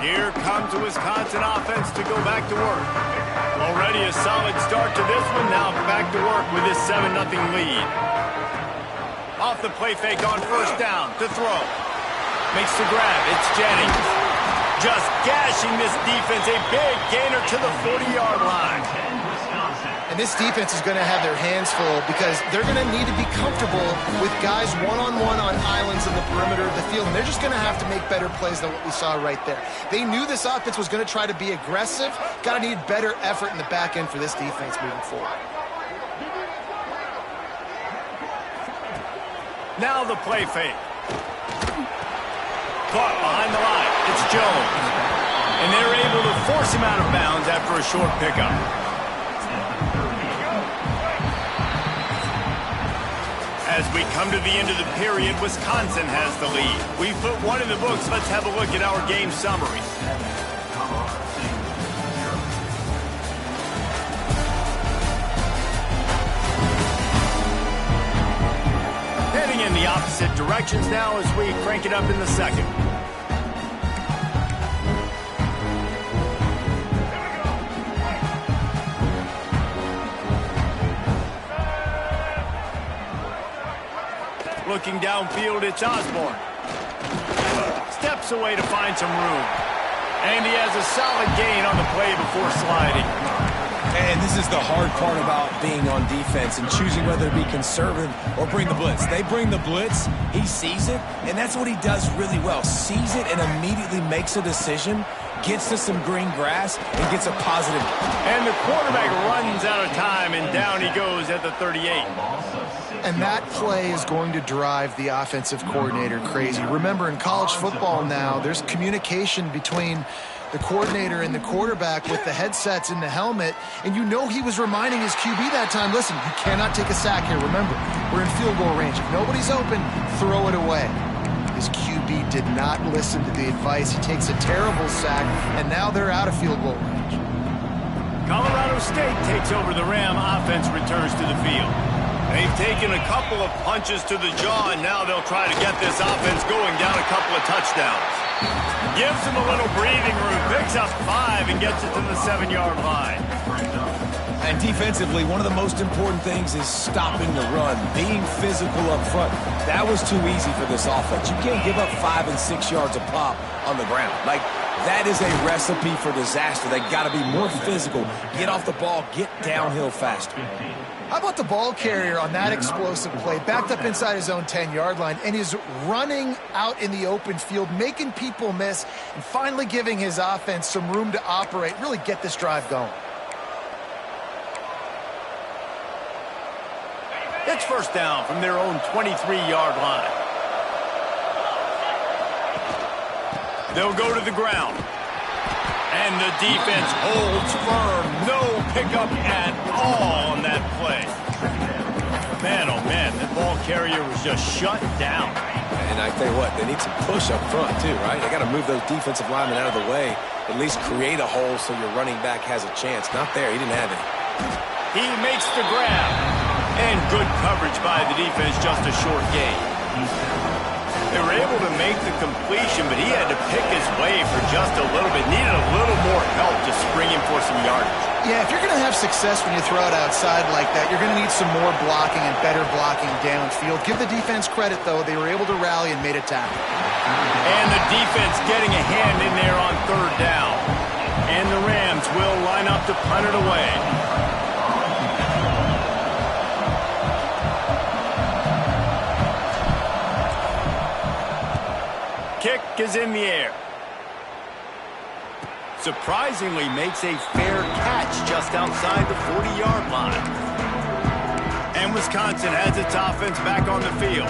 Speaker 1: Here comes the Wisconsin offense to go back to work. Already a solid start to this one, now back to work with this 7-0 lead. Off the play fake on first down to throw. Makes the grab. It's Jennings. Just gashing this defense. A big gainer to the 40-yard line.
Speaker 5: And this defense is going to have their hands full because they're going to need to be comfortable with guys one-on-one on islands in the perimeter of the field. And they're just going to have to make better plays than what we saw right there. They knew this offense was going to try to be aggressive. Got to need better effort in the back end for this defense moving forward.
Speaker 1: Now the play fake. Caught behind the line. It's Jones. And they're able to force him out of bounds after a short pickup. As we come to the end of the period, Wisconsin has the lead. We put one in the books. Let's have a look at our game summary. Heading in the opposite directions now as we crank it up in the second. Looking downfield, it's Osborne. Steps away to find some room. And he has a solid gain on the play before sliding.
Speaker 4: And this is the hard part about being on defense and choosing whether to be conservative or bring the blitz. They bring the blitz, he sees it, and that's what he does really well. Sees it and immediately makes a decision, gets to some green grass, and gets a positive.
Speaker 1: And the quarterback runs out of time, and down he goes at the 38.
Speaker 5: And that play is going to drive the offensive coordinator crazy. Remember, in college football now, there's communication between the coordinator and the quarterback with the headsets in the helmet, and you know he was reminding his QB that time, listen, you cannot take a sack here. Remember, we're in field goal range. If nobody's open, throw it away. His QB did not listen to the advice. He takes a terrible sack, and now they're out of field goal range.
Speaker 1: Colorado State takes over the Ram. Offense returns to the field. They've taken a couple of punches to the jaw, and now they'll try to get this offense going down a couple of touchdowns. Gives them a little breathing room, picks up 5, and gets it to the 7-yard line.
Speaker 4: And defensively, one of the most important things is stopping the run, being physical up front. That was too easy for this offense. You can't give up 5 and 6 yards a pop on the ground. Like, that is a recipe for disaster. They got to be more physical, get off the ball, get downhill faster.
Speaker 5: How about the ball carrier on that explosive play, backed up inside his own 10-yard line, and is running out in the open field, making people miss, and finally giving his offense some room to operate, really get this drive going.
Speaker 1: It's first down from their own 23-yard line. They'll go to the ground. And the defense holds firm. No pickup at all on that play. Man, oh man, that ball carrier was just shut down.
Speaker 4: And I tell you what, they need some push up front too, right? They got to move those defensive linemen out of the way, at least create a hole so your running back has a chance. Not there, he didn't have it.
Speaker 1: He makes the grab. And good coverage by the defense, just a short gain. They were able to make the completion, but he had to pick his way for just a little bit. Needed a little more help to spring him for some yardage.
Speaker 5: Yeah, if you're going to have success when you throw it outside like that, you're going to need some more blocking and better blocking downfield. Give the defense credit, though. They were able to rally and made a tackle.
Speaker 1: And the defense getting a hand in there on third down. And the Rams will line up to punt it away. Kick is in the air. Surprisingly makes a fair catch just outside the 40-yard line. And Wisconsin has its offense back on the field.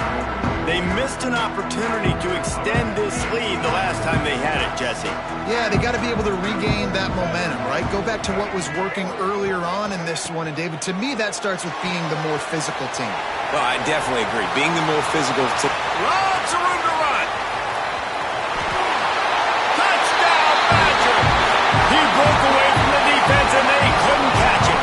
Speaker 1: They missed an opportunity to extend this lead the last time they had it, Jesse.
Speaker 5: Yeah, they got to be able to regain that momentum, right? Go back to what was working earlier on in this one. And, David, to me, that starts with being the more physical team.
Speaker 4: Well, I definitely agree. Being the more physical team.
Speaker 1: Lots of room to run. Touchdown, Badger. He broke away from the defense, and they couldn't catch him.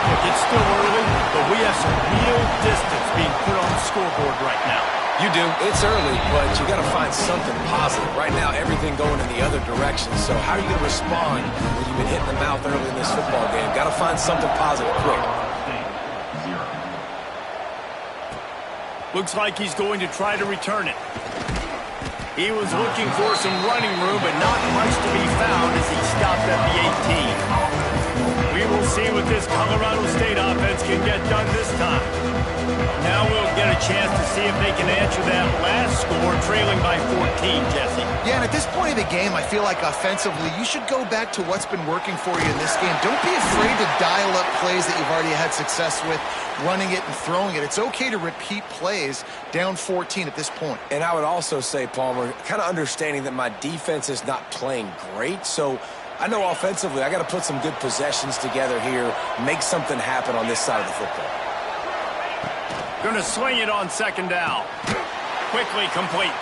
Speaker 1: Look, it's still early, but we have some real distance being put on the scoreboard right now.
Speaker 4: You do. It's early, but you got to find something positive. Right now, everything going in the other direction. So how are you going to respond when you've been hit in the mouth early in this football game? Got to find something positive quick.
Speaker 1: Looks like he's going to try to return it. He was looking for some running room, but not much to be found as he stopped at the 18. We will see what this Colorado State offense can get done this time. Now we'll get a chance to see if they can answer that last score, trailing by 14, Jesse.
Speaker 5: Yeah, and at this point of the game, I feel like offensively, you should go back to what's been working for you in this game. Don't be afraid to dial up plays that you've already had success with, running it and throwing it. It's okay to repeat plays down 14 at this point.
Speaker 4: And I would also say, Palmer, kind of understanding that my defense is not playing great, so I know offensively I got to put some good possessions together here, make something happen on this side of the football.
Speaker 1: Going to swing it on second down. Quickly complete.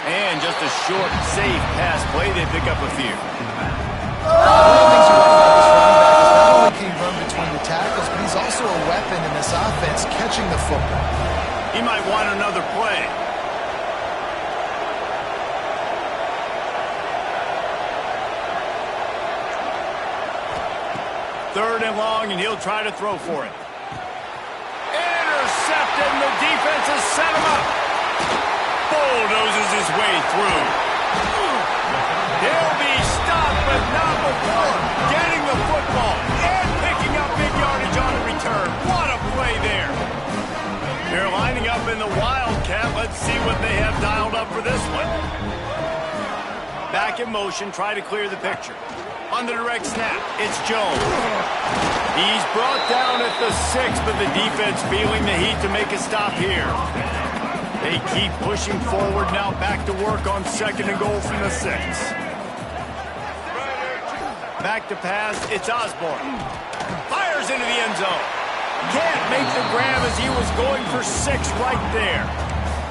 Speaker 1: And just a short, safe pass play. They pick up a few.
Speaker 5: Not only can he run between the tackles, but he's also a weapon in this offense, catching the football.
Speaker 1: He might want another play. Third and long, and he'll try to throw for it. Intercepted and the defense has set him up. Bulldozes his way through. He'll be stopped, but not before getting the football and picking up big yardage on the return. What a play there. They're lining up in the Wildcat. Let's see what they have dialed up for this one. Back in motion, try to clear the picture. On the direct snap, it's Jones. He's brought down at the 6, but the defense feeling the heat to make a stop here. They keep pushing forward now, back to work on 2nd and goal from the 6. Back to pass, it's Osborne. Fires into the end zone. Can't make the grab as he was going for 6 right there.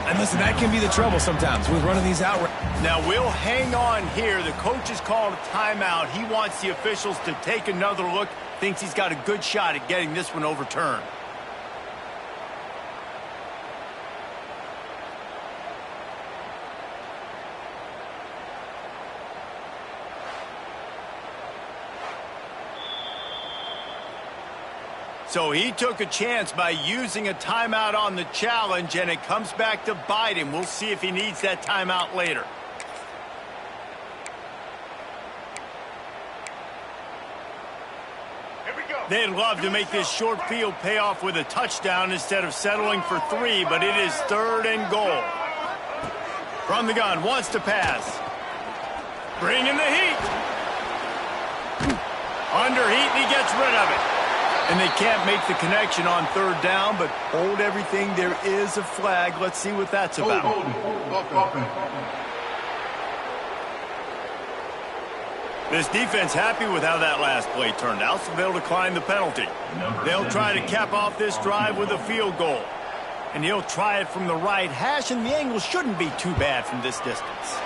Speaker 4: And listen, that can be the trouble sometimes with running these out.
Speaker 1: Now we'll hang on here. The coach has called a timeout. He wants the officials to take another look. Thinks he's got a good shot at getting this one overturned. So he took a chance by using a timeout on the challenge, and it comes back to bite him. We'll see if he needs that timeout later.
Speaker 3: Here we go.
Speaker 1: They'd love to make this short field pay off with a touchdown instead of settling for 3, but it is 3rd and goal. From the gun, wants to pass. Bring in the heat. Under heat, and he gets rid of it. And they can't make the connection on 3rd down, but hold everything. There is a flag. Let's see what that's about. This defense happy with how that last play turned out, so they'll decline the penalty. They'll try to cap off this drive with a field goal. And he'll try it from the right hash, and the angle shouldn't be too bad from this distance.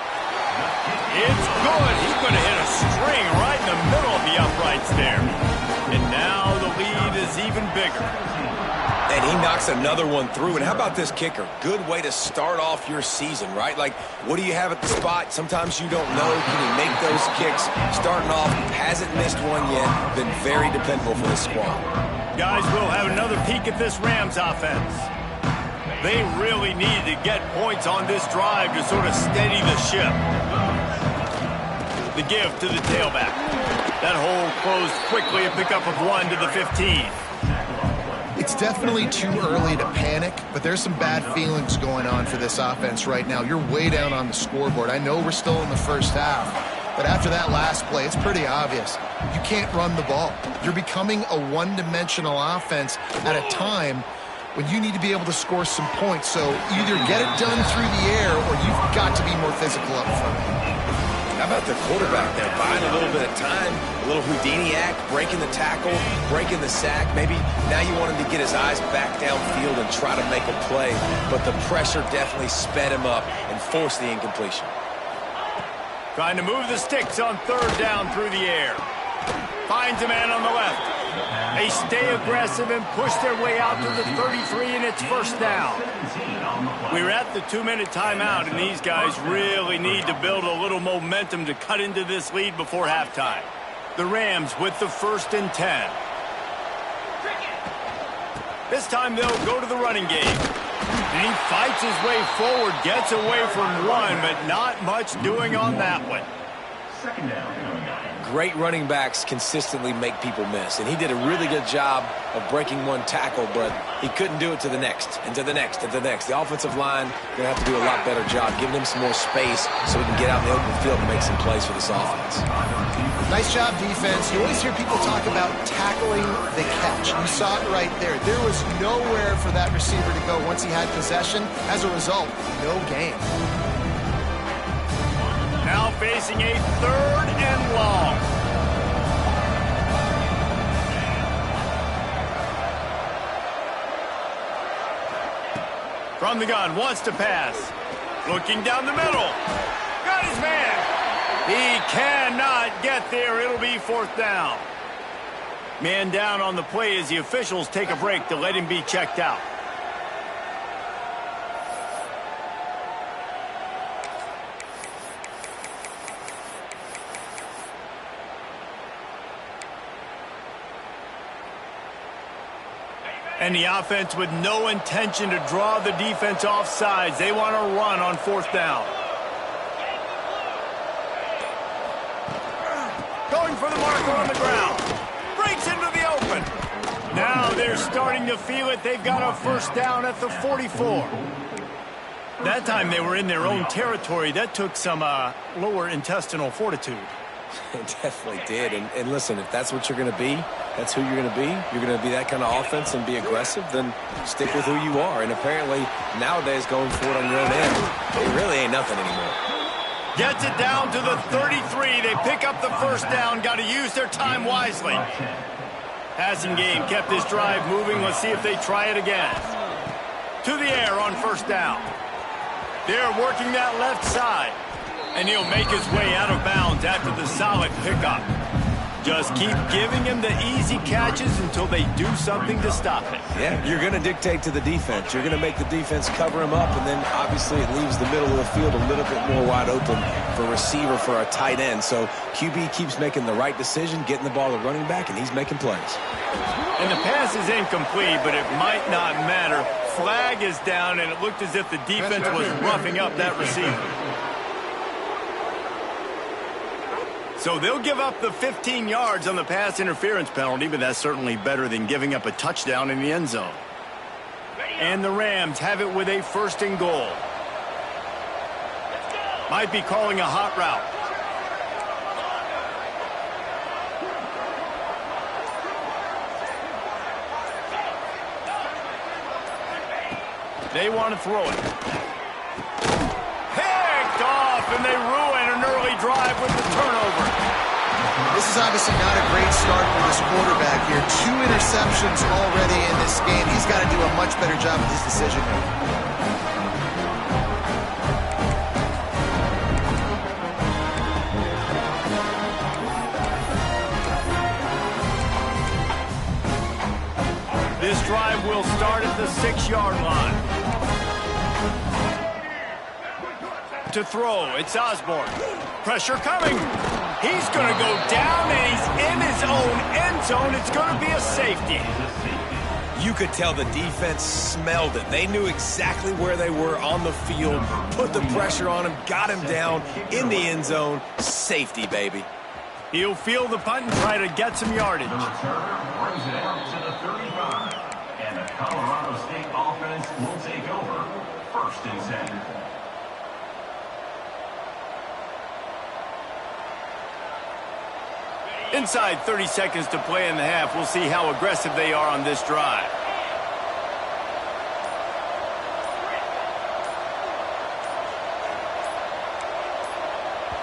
Speaker 1: It's good. He's going to hit a string right in the middle of the uprights there. And now the lead is even bigger.
Speaker 4: And he knocks another one through. And how about this kicker? Good way to start off your season, right? Like, what do you have at the spot? Sometimes you don't know. Can he make those kicks? Starting off, hasn't missed one yet. Been very dependable for this squad.
Speaker 1: Guys, we'll have another peek at this Rams offense. They really need to get points on this drive to sort of steady the ship. The give to the tailback. That hole closed quickly, a pickup of 1 to the 15.
Speaker 5: It's definitely too early to panic, but there's some bad feelings going on for this offense right now. You're way down on the scoreboard. I know we're still in the first half, but after that last play, it's pretty obvious. You can't run the ball. You're becoming a one-dimensional offense at a time when you need to be able to score some points. So either get it done through the air or you've got to be more physical up front.
Speaker 4: How about the quarterback there, buying a little bit of time, a little Houdini act, breaking the tackle, breaking the sack. Maybe now you want him to get his eyes back downfield and try to make a play, but the pressure definitely sped him up and forced the incompletion.
Speaker 1: Trying to move the sticks on 3rd down through the air. Finds a man on the left. They stay aggressive and push their way out to the 33, and it's 1st down. We're at the 2-minute timeout, and these guys really need to build a little momentum to cut into this lead before halftime. The Rams with the 1st and 10. This time they'll go to the running game. And he fights his way forward, gets away from 1, but not much doing on that one.
Speaker 7: 2nd down.
Speaker 4: Great running backs consistently make people miss, and he did a really good job of breaking one tackle, but he couldn't do it to the next, and to the next, and to the next. The offensive line going to have to do a lot better job giving him some more space so he can get out in the open field and make some plays for this offense.
Speaker 5: Nice job, defense. You always hear people talk about tackling the catch. You saw it right there. There was nowhere for that receiver to go once he had possession. As a result, no gain.
Speaker 1: Now facing a 3rd and long. From the gun, wants to pass. Looking down the middle. Got his man. He cannot get there. It'll be 4th down. Man down on the play as the officials take a break to let him be checked out. And the offense with no intention to draw the defense off sides. They want to run on 4th down. Going for the marker on the ground. Breaks into the open. Now they're starting to feel it. They've got a 1st down at the 44. That time they were in their own territory. That took some lower intestinal fortitude.
Speaker 4: It definitely did. And listen, if that's what you're going to be, that's who you're going to be. You're going to be that kind of offense and be aggressive, then stick with who you are. And apparently, nowadays, going for it on your own end, it really ain't nothing anymore.
Speaker 1: Gets it down to the 33. They pick up the 1st down. Got to use their time wisely. Passing game kept this drive moving. Let's see if they try it again. To the air on 1st down. They're working that left side. And he'll make his way out of bounds after the solid pickup. Just keep giving him the easy catches until they do something to stop it.
Speaker 4: Yeah, you're going to dictate to the defense. You're going to make the defense cover him up, and then obviously it leaves the middle of the field a little bit more wide open for receiver, for a tight end. So QB keeps making the right decision, getting the ball to running back, and he's making plays.
Speaker 1: And the pass is incomplete, but it might not matter. Flag is down, and it looked as if the defense was roughing up that receiver. So they'll give up the 15 yards on the pass interference penalty, but that's certainly better than giving up a touchdown in the end zone. And the Rams have it with a 1st and goal. Might be calling a hot route. They want to throw it. Picked off, and they ruin an early drive with the turnover.
Speaker 5: This is obviously not a great start for this quarterback here. 2 interceptions already in this game. He's got to do a much better job with his decision making.
Speaker 1: This drive will start at the 6-yard line. To throw, it's Osborne. Pressure coming. He's going to go down, and he's in his own end zone. It's going to be a safety.
Speaker 4: You could tell the defense smelled it. They knew exactly where they were on the field, put the pressure on him, got him down in the end zone. Safety, baby.
Speaker 1: He'll field the punt and try to get some yardage.
Speaker 7: The returner brings it out to the 35. And the Colorado State offense will take over 1st and 10.
Speaker 1: Inside 30 seconds to play in the half. We'll see how aggressive they are on this drive.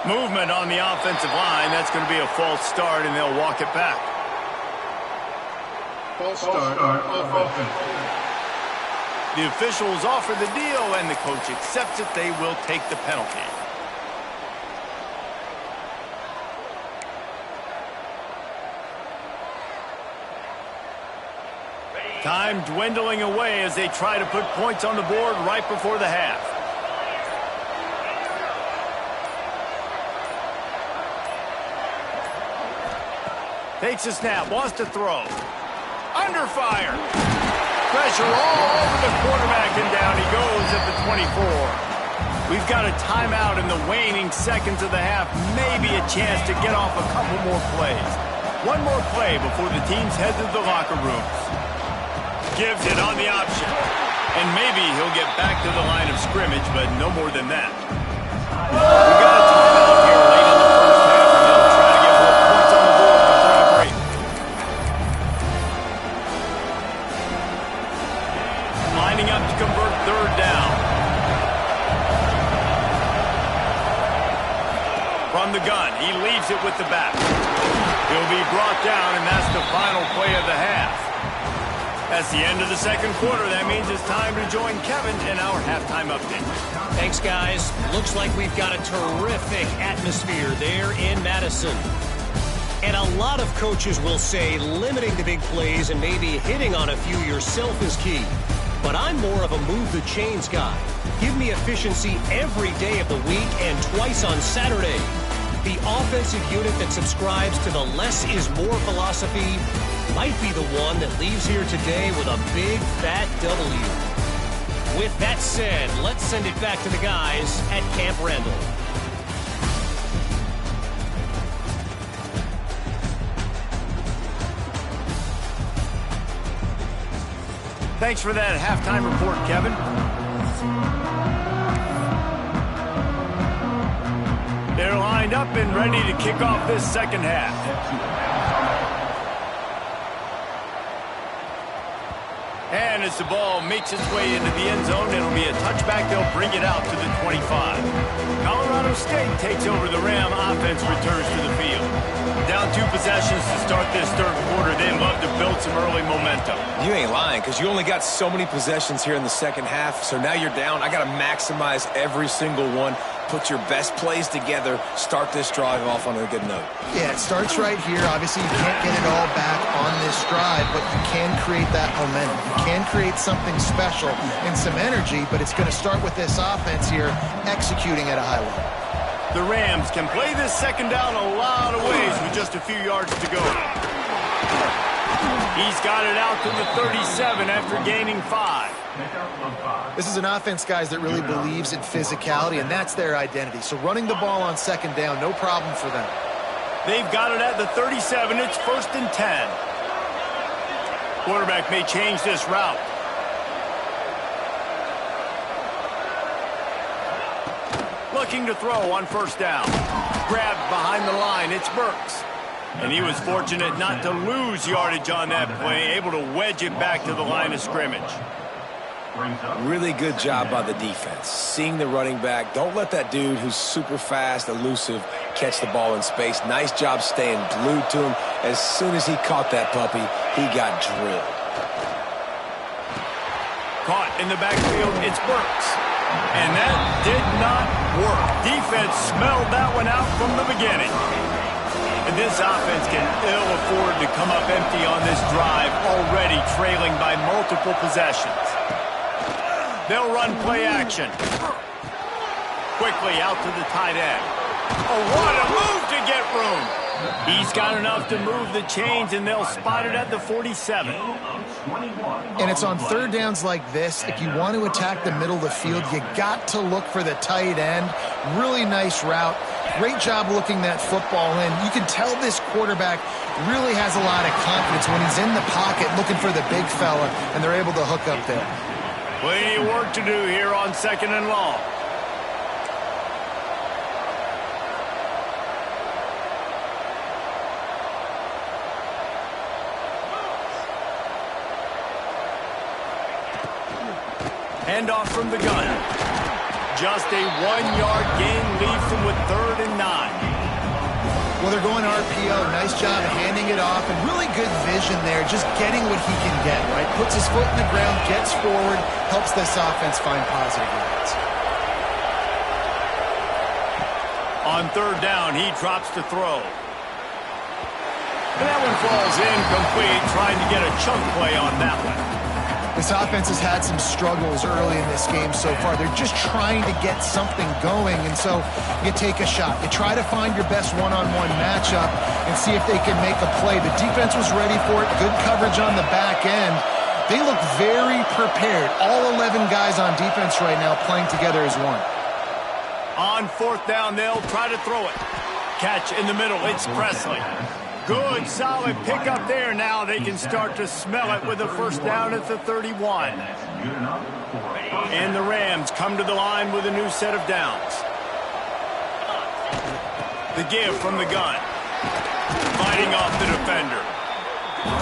Speaker 1: Movement on the offensive line. That's going to be a false start, and they'll walk it back.
Speaker 2: False start on offense.
Speaker 1: The officials offer the deal, and the coach accepts it. They will take the penalty. Time dwindling away as they try to put points on the board right before the half. Takes a snap, wants to throw. Under fire. Pressure all over the quarterback, and down he goes at the 24. We've got a timeout in the waning seconds of the half. Maybe a chance to get off a couple more plays. One more play before the teams head to the locker rooms. Gives it on the option. And maybe he'll get back to the line of scrimmage, but no more than that. We got a timeout here late in the first half, and they'll try to get more points on the board before the break. Lining up to convert 3rd down. From the gun, he leaves it with the back. He'll be brought down, and that's the final play of the half. That's the end of the second quarter. That means it's time to join Kevin in our halftime update.
Speaker 6: Thanks, guys. Looks like we've got a terrific atmosphere there in Madison. And a lot of coaches will say limiting the big plays and maybe hitting on a few yourself is key. But I'm more of a move the chains guy. Give me efficiency every day of the week and twice on Saturday. The offensive unit that subscribes to the less is more philosophy might be the one that leaves here today with a big, fat W. With that said, let's send it back to the guys at Camp Randall.
Speaker 1: Thanks for that halftime report, Kevin. They're lined up and ready to kick off this second half. And as the ball makes its way into the end zone, it'll be a touchback. They'll bring it out to the 25. Colorado State takes over. The Ram offense returns to the field. Down 2 possessions to start this third quarter. They love to build some early momentum.
Speaker 4: You ain't lying, because you only got so many possessions here in the second half, so now you're down. I got to maximize every single one. Put your best plays together. Start this drive off on a good note.
Speaker 5: Yeah, it starts right here. Obviously, you can't get it all back on this drive, but you can create that momentum. You can create something special and some energy, but it's going to start with this offense here executing at a high level.
Speaker 1: The Rams can play this second down a lot of ways with just a few yards to go. He's got it out to the 37 after gaining 5.
Speaker 5: This is an offense, guys, that really believes in physicality, and that's their identity. So running the ball on second down, no problem for them.
Speaker 1: They've got it at the 37. It's 1st and 10. Quarterback may change this route. Looking to throw on 1st down. Grabbed behind the line. It's Burks. And he was fortunate not to lose yardage on that play, able to wedge it back to the line of scrimmage.
Speaker 4: Really good job by the defense. Seeing the running back. Don't let that dude who's super fast, elusive, catch the ball in space. Nice job staying glued to him. As soon as he caught that puppy, he got drilled.
Speaker 1: Caught in the backfield, it's Burks. And that did not work. Defense smelled that one out from the beginning. And this offense can ill afford to come up empty on this drive, already trailing by multiple possessions. They'll run play action. Quickly out to the tight end. Oh, what a move to get room. He's got enough to move the chains, and they'll spot it at the 47.
Speaker 5: And it's on third downs like this. If you want to attack the middle of the field, you got to look for the tight end. Really nice route. Great job looking that football in. You can tell this quarterback really has a lot of confidence when he's in the pocket looking for the big fella, and they're able to hook up there.
Speaker 1: Plenty of work to do here on 2nd and long. Handoff from the gun. Just a 1-yard gain leaves them with 3rd and 9.
Speaker 5: Well, they're going RPO. Nice job handing it off, and really good vision there, just getting what he can get, right? Puts his foot in the ground, gets forward, helps this offense find positive yards.
Speaker 1: On 3rd down, he drops to throw. And that one falls incomplete, trying to get a chunk play on that one.
Speaker 5: This offense has had some struggles early in this game so far. They're just trying to get something going, and so you take a shot. You try to find your best one-on-one matchup and see if they can make a play. The defense was ready for it. Good coverage on the back end. They look very prepared. All 11 guys on defense right now playing together as one.
Speaker 1: On 4th down, they'll try to throw it. Catch in the middle. It's Presley. Good, solid pickup there. Now they can start to smell it with a 1st down at the 31. And the Rams come to the line with a new set of downs. The give from the gun. Fighting off the defender.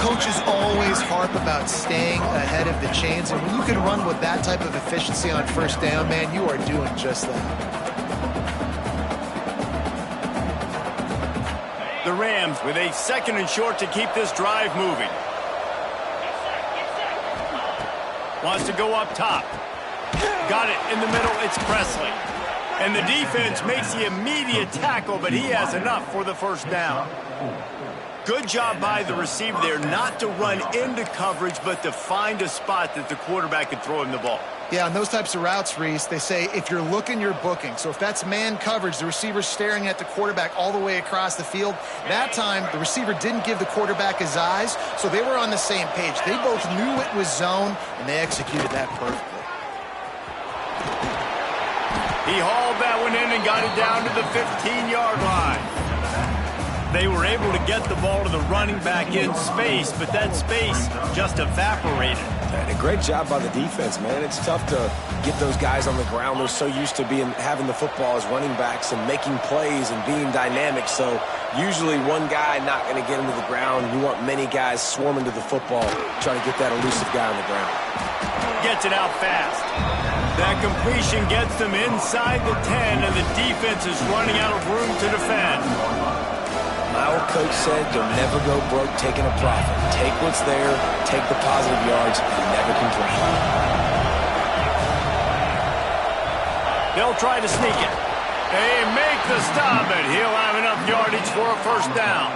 Speaker 5: Coaches always harp about staying ahead of the chains, and when you can run with that type of efficiency on 1st down, man, you are doing just that.
Speaker 1: The Rams with a 2nd and short to keep this drive moving. Wants to go up top. Got it in the middle. It's Presley. And the defense makes the immediate tackle, but he has enough for the 1st down. Good job by the receiver there not to run into coverage, but to find a spot that the quarterback could throw him the ball.
Speaker 5: Yeah, on those types of routes, Reese, they say if you're looking, you're booking. So if that's man coverage, the receiver's staring at the quarterback all the way across the field. That time, the receiver didn't give the quarterback his eyes, so they were on the same page. They both knew it was zone, and they executed that perfectly.
Speaker 1: He hauled that one in and got it down to the 15-yard line. They were able to get the ball to the running back in space, but that space just evaporated.
Speaker 4: And a great job by the defense, man. It's tough to get those guys on the ground. They're so used to having the football as running backs and making plays and being dynamic. So usually one guy not going to get him to the ground. You want many guys swarming to the football, trying to get that elusive guy on the ground.
Speaker 1: Gets it out fast. That completion gets them inside the 10, and the defense is running out of room to defend.
Speaker 4: My old coach said you'll never go broke taking a profit. Take what's there, take the positive yards, and never complain.
Speaker 1: They'll try to sneak it. They make the stop, and he'll have enough yardage for a first down.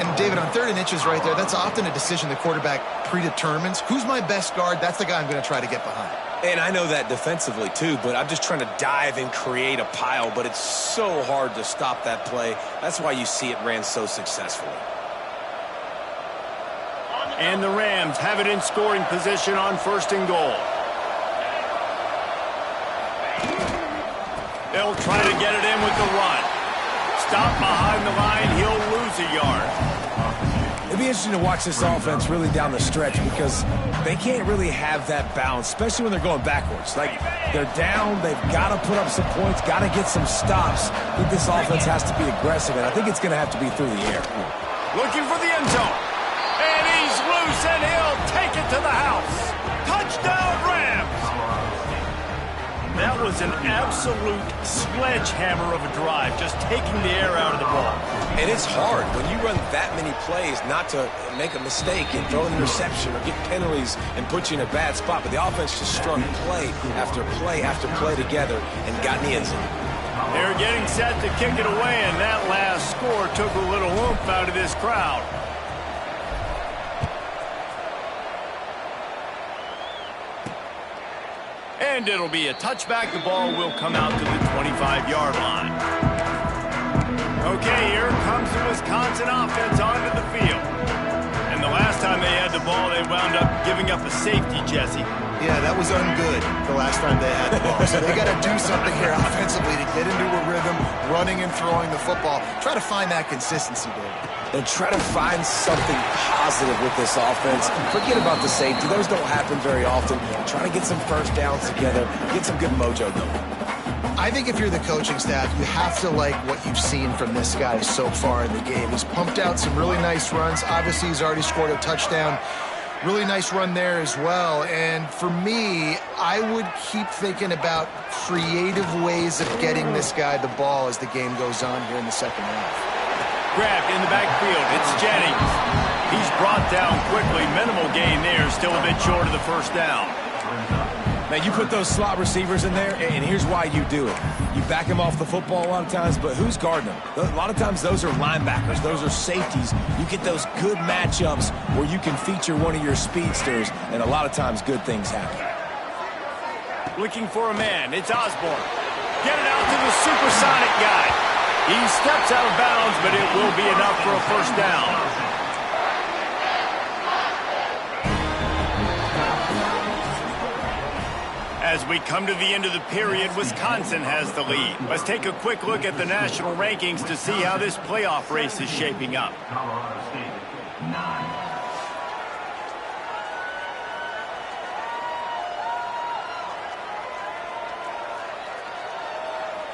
Speaker 5: And David, on 3rd and inches right there, that's often a decision the quarterback predetermines. Who's my best guard? That's the guy I'm going to try to get behind.
Speaker 4: And I know that defensively, too, but I'm just trying to dive and create a pile, but it's so hard to stop that play. That's why you see it ran so successfully.
Speaker 1: And the Rams have it in scoring position on 1st and goal. They'll try to get it in with the run. Stop behind the line, he'll lose a yard.
Speaker 4: It'd be interesting to watch this offense really down the stretch because they can't really have that balance, especially when they're going backwards. Like, they're down, they've got to put up some points, got to get some stops. I think this offense has to be aggressive, and I think it's going to have to be through the air.
Speaker 1: Looking for the end zone. And he's loose, and he'll take it to the house. Touchdown, Rams! That was an absolute sledgehammer of a drive, just taking the air out of the ball.
Speaker 4: And it's hard when you run that many plays not to make a mistake and throw an interception or get penalties and put you in a bad spot. But the offense just strung play after play after play together and got in the end zone.
Speaker 1: They're getting set to kick it away, and that last score took a little oomph out of this crowd. And it'll be a touchback. The ball will come out to the 25-yard line. Okay, here comes the Wisconsin offense onto the field. And the last time they had the ball, they wound up giving up a safety, Jesse.
Speaker 5: Yeah, that was ungood the last time they had the ball. So they got to do something here offensively to get into a rhythm, running and throwing the football. Try to find that consistency, David.
Speaker 4: And try to find something positive with this offense. Forget about the safety. Those don't happen very often. Try to get some first downs together. Get some good mojo going.
Speaker 5: I think if you're the coaching staff, you have to like what you've seen from this guy so far in the game. He's pumped out some really nice runs. Obviously, he's already scored a touchdown. Really nice run there as well. And for me, I would keep thinking about creative ways of getting this guy the ball as the game goes on here in the second half.
Speaker 1: Grabbed in the backfield. It's Jennings. He's brought down quickly. Minimal gain there. Still a bit short of the first down.
Speaker 4: Man, you put those slot receivers in there, and here's why you do it. You back them off the football a lot of times, but who's guarding them? A lot of times those are linebackers. Those are safeties. You get those good matchups where you can feature one of your speedsters, and a lot of times good things happen.
Speaker 1: Looking for a man. It's Osborne. Get it out to the supersonic guy. He steps out of bounds, but it will be enough for a first down. As we come to the end of the period, Wisconsin has the lead. Let's take a quick look at the national rankings to see how this playoff race is shaping up.
Speaker 7: Colorado State, 9.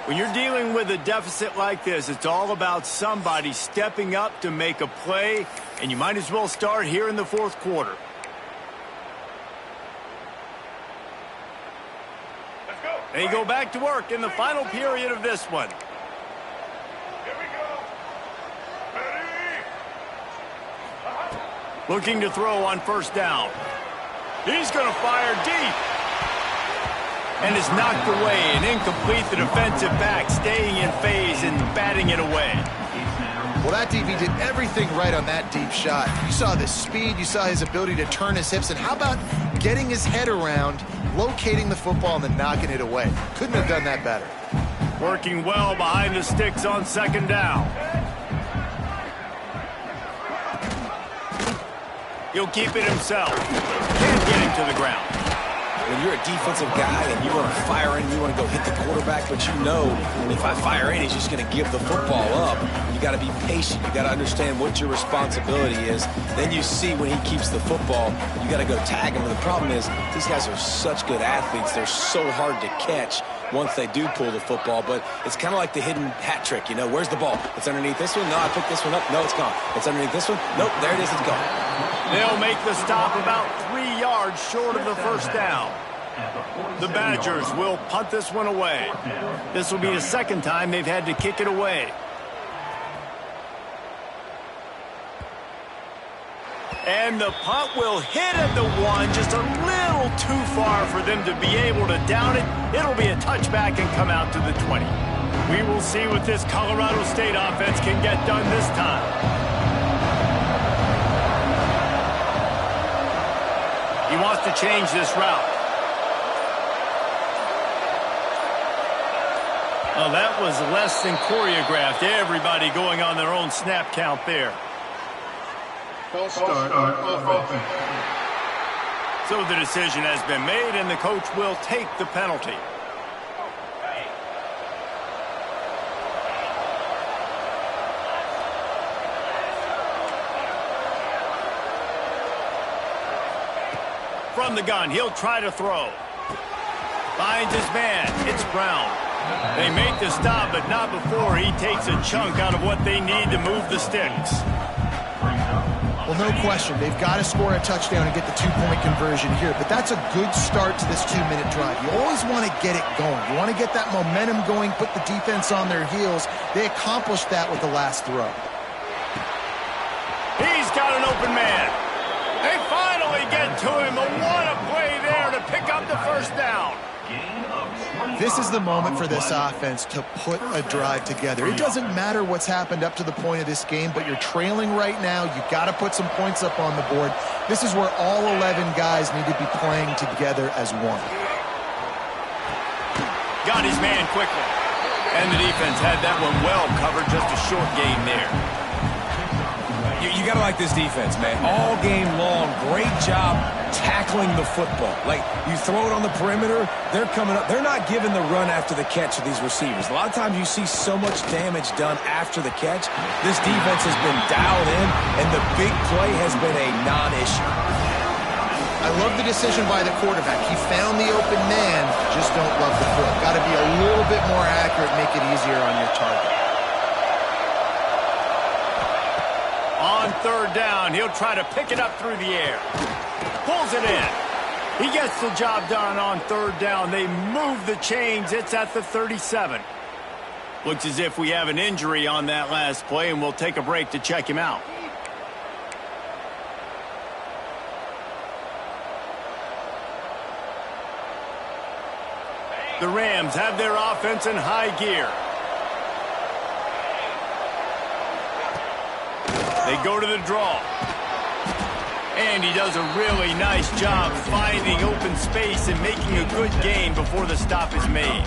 Speaker 1: When you're dealing with a deficit like this, it's all about somebody stepping up to make a play, and you might as well start here in the fourth quarter.
Speaker 3: Let's go.
Speaker 1: They go back to work in the final period of this one.
Speaker 3: Here we go. Ready.
Speaker 1: Looking to throw on first down. He's going to fire deep. And is knocked away and incomplete. The defensive back staying in phase and batting it away.
Speaker 5: Well, that DB did everything right on that deep shot. You saw the speed, you saw his ability to turn his hips, and how about getting his head around, locating the football, and then knocking it away? Couldn't have done that better.
Speaker 1: Working well behind the sticks on second down. He'll keep it himself. Can't get him to the ground.
Speaker 4: When you're a defensive guy and you want to fire in, you want to go hit the quarterback, but you know if I fire in, he's just going to give the football up. You got to be patient. You got to understand what your responsibility is. Then you see when he keeps the football, you got to go tag him. And the problem is these guys are such good athletes. They're so hard to catch once they do pull the football, but it's kind of like the hidden hat trick. You know, where's the ball? It's underneath this one. No, I picked this one up. No, it's gone. It's underneath this one. Nope, there it is. It's gone.
Speaker 1: They'll make the stop about 3 yards short of the first down. The Badgers will punt this one away. This will be the second time they've had to kick it away. And the punt will hit at the 1, just a little too far for them to be able to down it. It'll be a touchback and come out to the 20. We will see what this Colorado State offense can get done this time. He wants to change this route. Oh, that was less than choreographed. Everybody going on their own snap count there.
Speaker 2: False start on offense.
Speaker 1: So the decision has been made, and the coach will take the penalty. From the gun, he'll try to throw. Finds his man. It's Brown. They make the stop, but not before he takes a chunk out of what they need to move the sticks.
Speaker 5: Well, no question. They've got to score a touchdown and get the two-point conversion here, but that's a good start to this 2-minute drive. You always want to get it going. You want to get that momentum going, put the defense on their heels. They accomplished that with the last throw.
Speaker 1: He's got an open man. They finally get to him. What a play there to pick up the first down.
Speaker 5: This is the moment for this offense to put a drive together. It doesn't matter what's happened up to the point of this game, but you're trailing right now. You've got to put some points up on the board. This is where all 11 guys need to be playing together as one.
Speaker 1: Got his man quickly. And the defense had that one well covered. Just a short game there.
Speaker 4: You got to like this defense, man. All game long, great job tackling the football. Like, you throw it on the perimeter, they're coming up. They're not giving the run after the catch to these receivers. A lot of times you see so much damage done after the catch. This defense has been dialed in, and the big play has been a non-issue.
Speaker 5: I love the decision by the quarterback. He found the open man, just don't love the throw. Got to be a little bit more accurate, make it easier on your target.
Speaker 1: On third down, he'll try to pick it up through the air. Pulls it in. He gets the job done on third down. They move the chains. It's at the 37. Looks as if we have an injury on that last play, and we'll take a break to check him out. The Rams have their offense in high gear. They go to the draw. And he does a really nice job finding open space and making a good gain before the stop is made.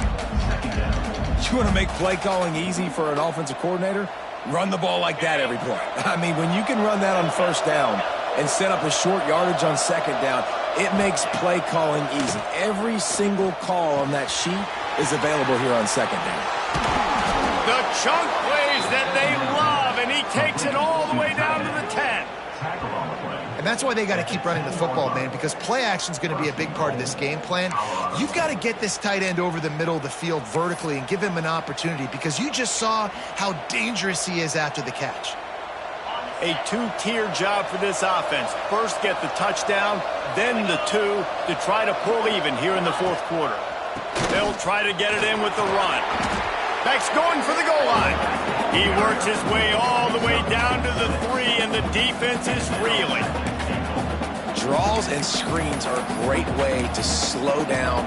Speaker 4: You want to make play calling easy for an offensive coordinator? Run the ball like that every play. I mean, when you can run that on first down and set up a short yardage on second down, it makes play calling easy. Every single call on that sheet is available here on second down.
Speaker 1: The chunk plays that they love, and he takes it all the way down to the 10.
Speaker 5: And that's why they got to keep running the football, man, because play action is going to be a big part of this game plan. You've got to get this tight end over the middle of the field vertically and give him an opportunity, because you just saw how dangerous he is after the catch.
Speaker 1: A two-tier job for this offense. First, get the touchdown, then the two to try to pull even here in the fourth quarter. They'll try to get it in with the run. Beck's going for the goal line. He works his way all the way down to the 3, and the defense is reeling.
Speaker 4: Draws and screens are a great way to slow down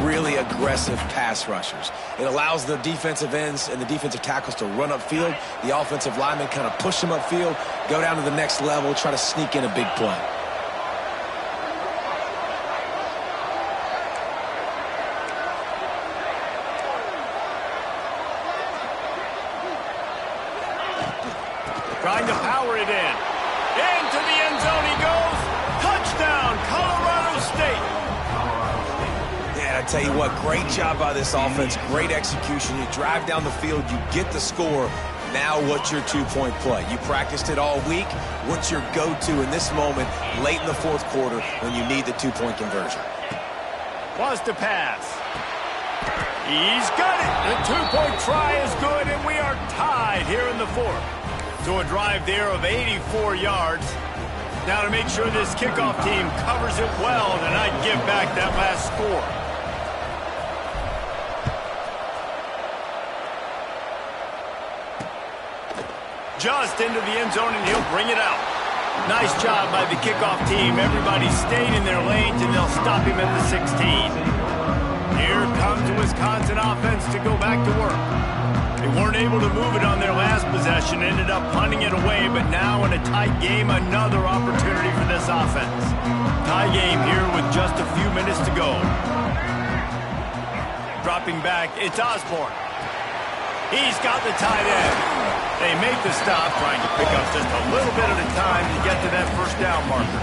Speaker 4: really aggressive pass rushers. It allows the defensive ends and the defensive tackles to run upfield. The offensive linemen kind of push them upfield, go down to the next level, try to sneak in a big play.
Speaker 1: Trying to power it in. Into the end zone he goes. Touchdown, Colorado State.
Speaker 4: Yeah, I tell you what, great job by this offense. Great execution. You drive down the field, you get the score. Now what's your two-point play? You practiced it all week. What's your go-to in this moment late in the fourth quarter when you need the two-point conversion?
Speaker 1: Wants to pass. He's got it. The two-point try is good, and we are tied here in the fourth. So a drive there of 84 yards. Now to make sure this kickoff team covers it well to not give back that last score. Just into the end zone, and he'll bring it out. Nice job by the kickoff team. Everybody stayed in their lanes, and they'll stop him at the 16. Here comes the Wisconsin offense to go back to work. They weren't able to move it on their last possession, ended up punting it away, but now in a tight game, another opportunity for this offense. Tie game here with just a few minutes to go. Dropping back, it's Osborne. He's got the tight end. They make the stop, trying to pick up just a little bit at a time to get to that first down marker.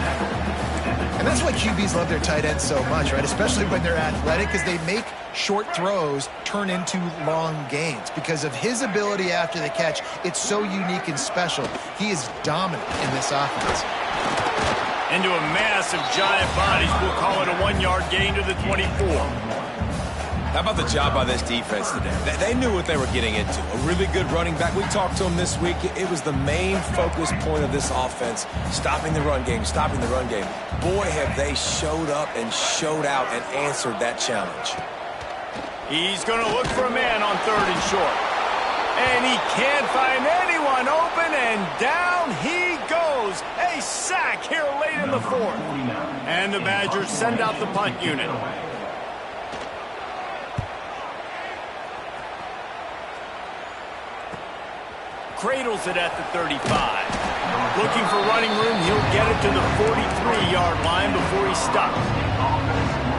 Speaker 5: And that's why QBs love their tight ends so much, right? Especially when they're athletic, because they make short throws turn into long gains. Because of his ability after the catch, it's so unique and special. He is dominant in this offense.
Speaker 1: Into a mass of giant bodies, we'll call it a 1-yard gain to the 24.
Speaker 4: How about the job by this defense today? They knew what they were getting into. A really good running back. We talked to him this week. It was the main focus point of this offense, stopping the run game, stopping the run game. Boy, have they showed up and showed out and answered that challenge.
Speaker 1: He's going to look for a man on 3rd and short. And he can't find anyone open, and down he goes. A sack here late in the fourth. And the Badgers send out the punt unit. Cradles it at the 35. Looking for running room, he'll get it to the 43-yard line before he's stopped.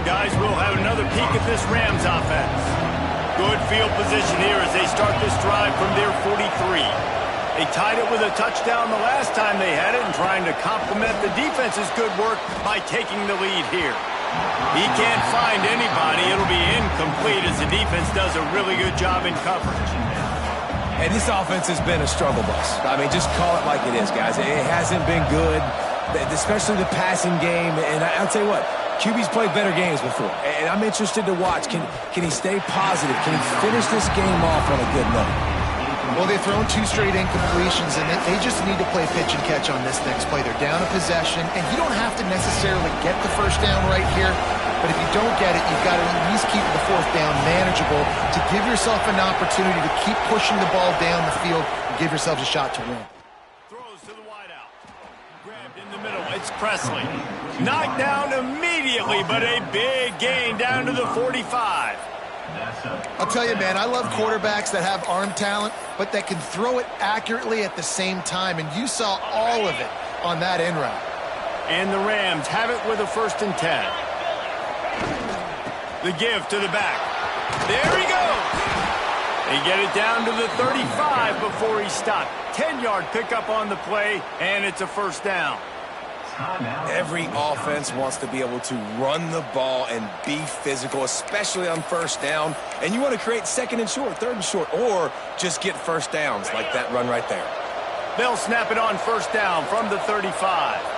Speaker 1: Guys, we'll have another peek at this Rams offense. Good field position here as they start this drive from their 43. They tied it with a touchdown the last time they had it and trying to complement the defense's good work by taking the lead here. He can't find anybody. It'll be incomplete as the defense does a really good job in coverage.
Speaker 4: And this offense has been a struggle bus. I mean, just call it like it is, guys. It hasn't been good, especially the passing game. And I'll tell you what, QB's played better games before. And I'm interested to watch. Can he stay positive? Can he finish this game off on a good note?
Speaker 5: Well, they've thrown 2 straight incompletions, and they just need to play pitch and catch on this next play. They're down a possession, and you don't have to necessarily get the first down right here. But if you don't get it, you've got to at least keep the 4th down manageable to give yourself an opportunity to keep pushing the ball down the field and give yourselves a shot to win.
Speaker 1: Throws to the wideout. Grabbed in the middle. It's Presley. Knocked down immediately, but a big gain down to the 45.
Speaker 5: I'll tell you, man, I love quarterbacks that have arm talent, but that can throw it accurately at the same time. And you saw all of it on that in route.
Speaker 1: And the Rams have it with a 1st and 10. The give to the back. There he goes. They get it down to the 35 before he stopped. 10-yard pickup on the play, and it's a 1st down.
Speaker 4: Every offense wants to be able to run the ball and be physical, especially on 1st down. And you want to create 2nd and short, 3rd and short, or just get 1st downs like that run right there.
Speaker 1: They'll snap it on 1st down from the 35.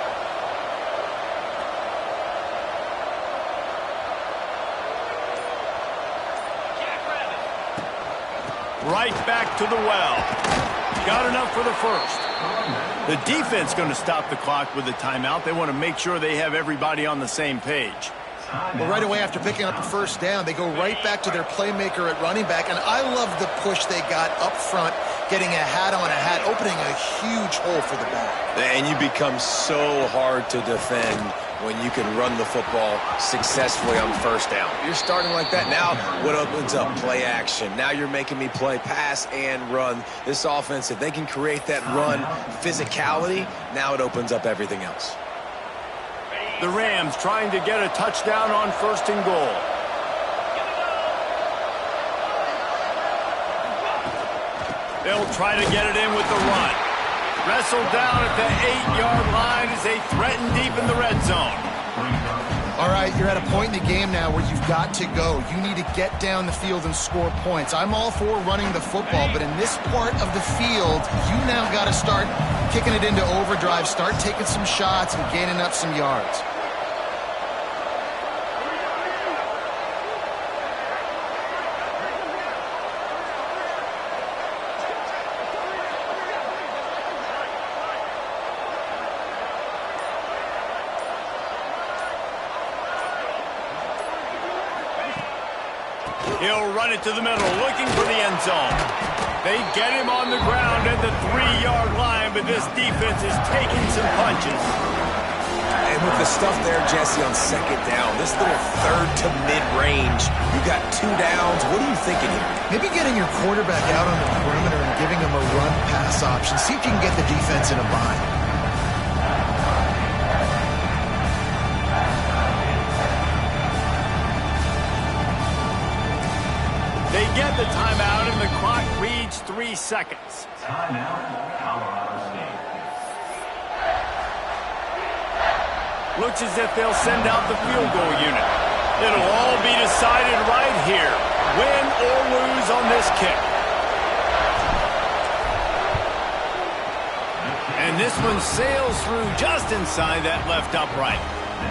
Speaker 1: Right back to the well. Got enough for the 1st. The defense going to stop the clock with a timeout. They want to make sure they have everybody on the same page.
Speaker 5: Well, right away after picking up the 1st down, they go right back to their playmaker at running back. And I love the push they got up front, getting a hat on a hat, opening a huge hole for the back.
Speaker 4: And you become so hard to defend when you can run the football successfully on first down. You're starting like that. Now what opens up? Play action. Now you're making me play pass and run. This offense, if they can create that run physicality, now it opens up everything else.
Speaker 1: The Rams trying to get a touchdown on 1st and goal. They'll try to get it in with the run. Wrestled down at the 8-yard line as they threaten deep in the red zone.
Speaker 5: All right, you're at a point in the game now where you've got to go. You need to get down the field and score points. I'm all for running the football, but in this part of the field, you now got to start kicking it into overdrive, start taking some shots and gaining up some yards.
Speaker 1: He'll run it to the middle, looking for the end zone. They get him on the ground at the 3-yard line, but this defense is taking some punches.
Speaker 4: And with the stuff there, Jesse, on 2nd down, this little 3rd to mid-range, you got 2 downs. What are you thinking here?
Speaker 5: Maybe getting your quarterback out on the perimeter and giving him a run-pass option. See if you can get the defense in a bind.
Speaker 1: They get the timeout, and the clock reads 3 seconds.
Speaker 7: Timeout, Colorado State.
Speaker 1: Looks as if they'll send out the field goal unit. It'll all be decided right here, win or lose on this kick. And this one sails through just inside that left upright.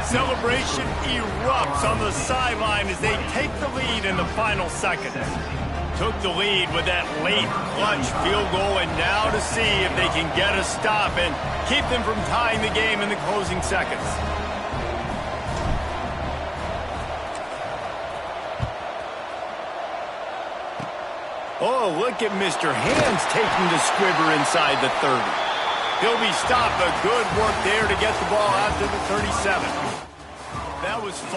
Speaker 1: Celebration erupts on the sideline as they take the lead in the final seconds. Took the lead with that late clutch field goal, and now to see if they can get a stop and keep them from tying the game in the closing seconds. Oh, look at Mr. Hands taking the squibber inside the 30. He'll be stopped, but good work there to get the ball out to the 37. That was fun.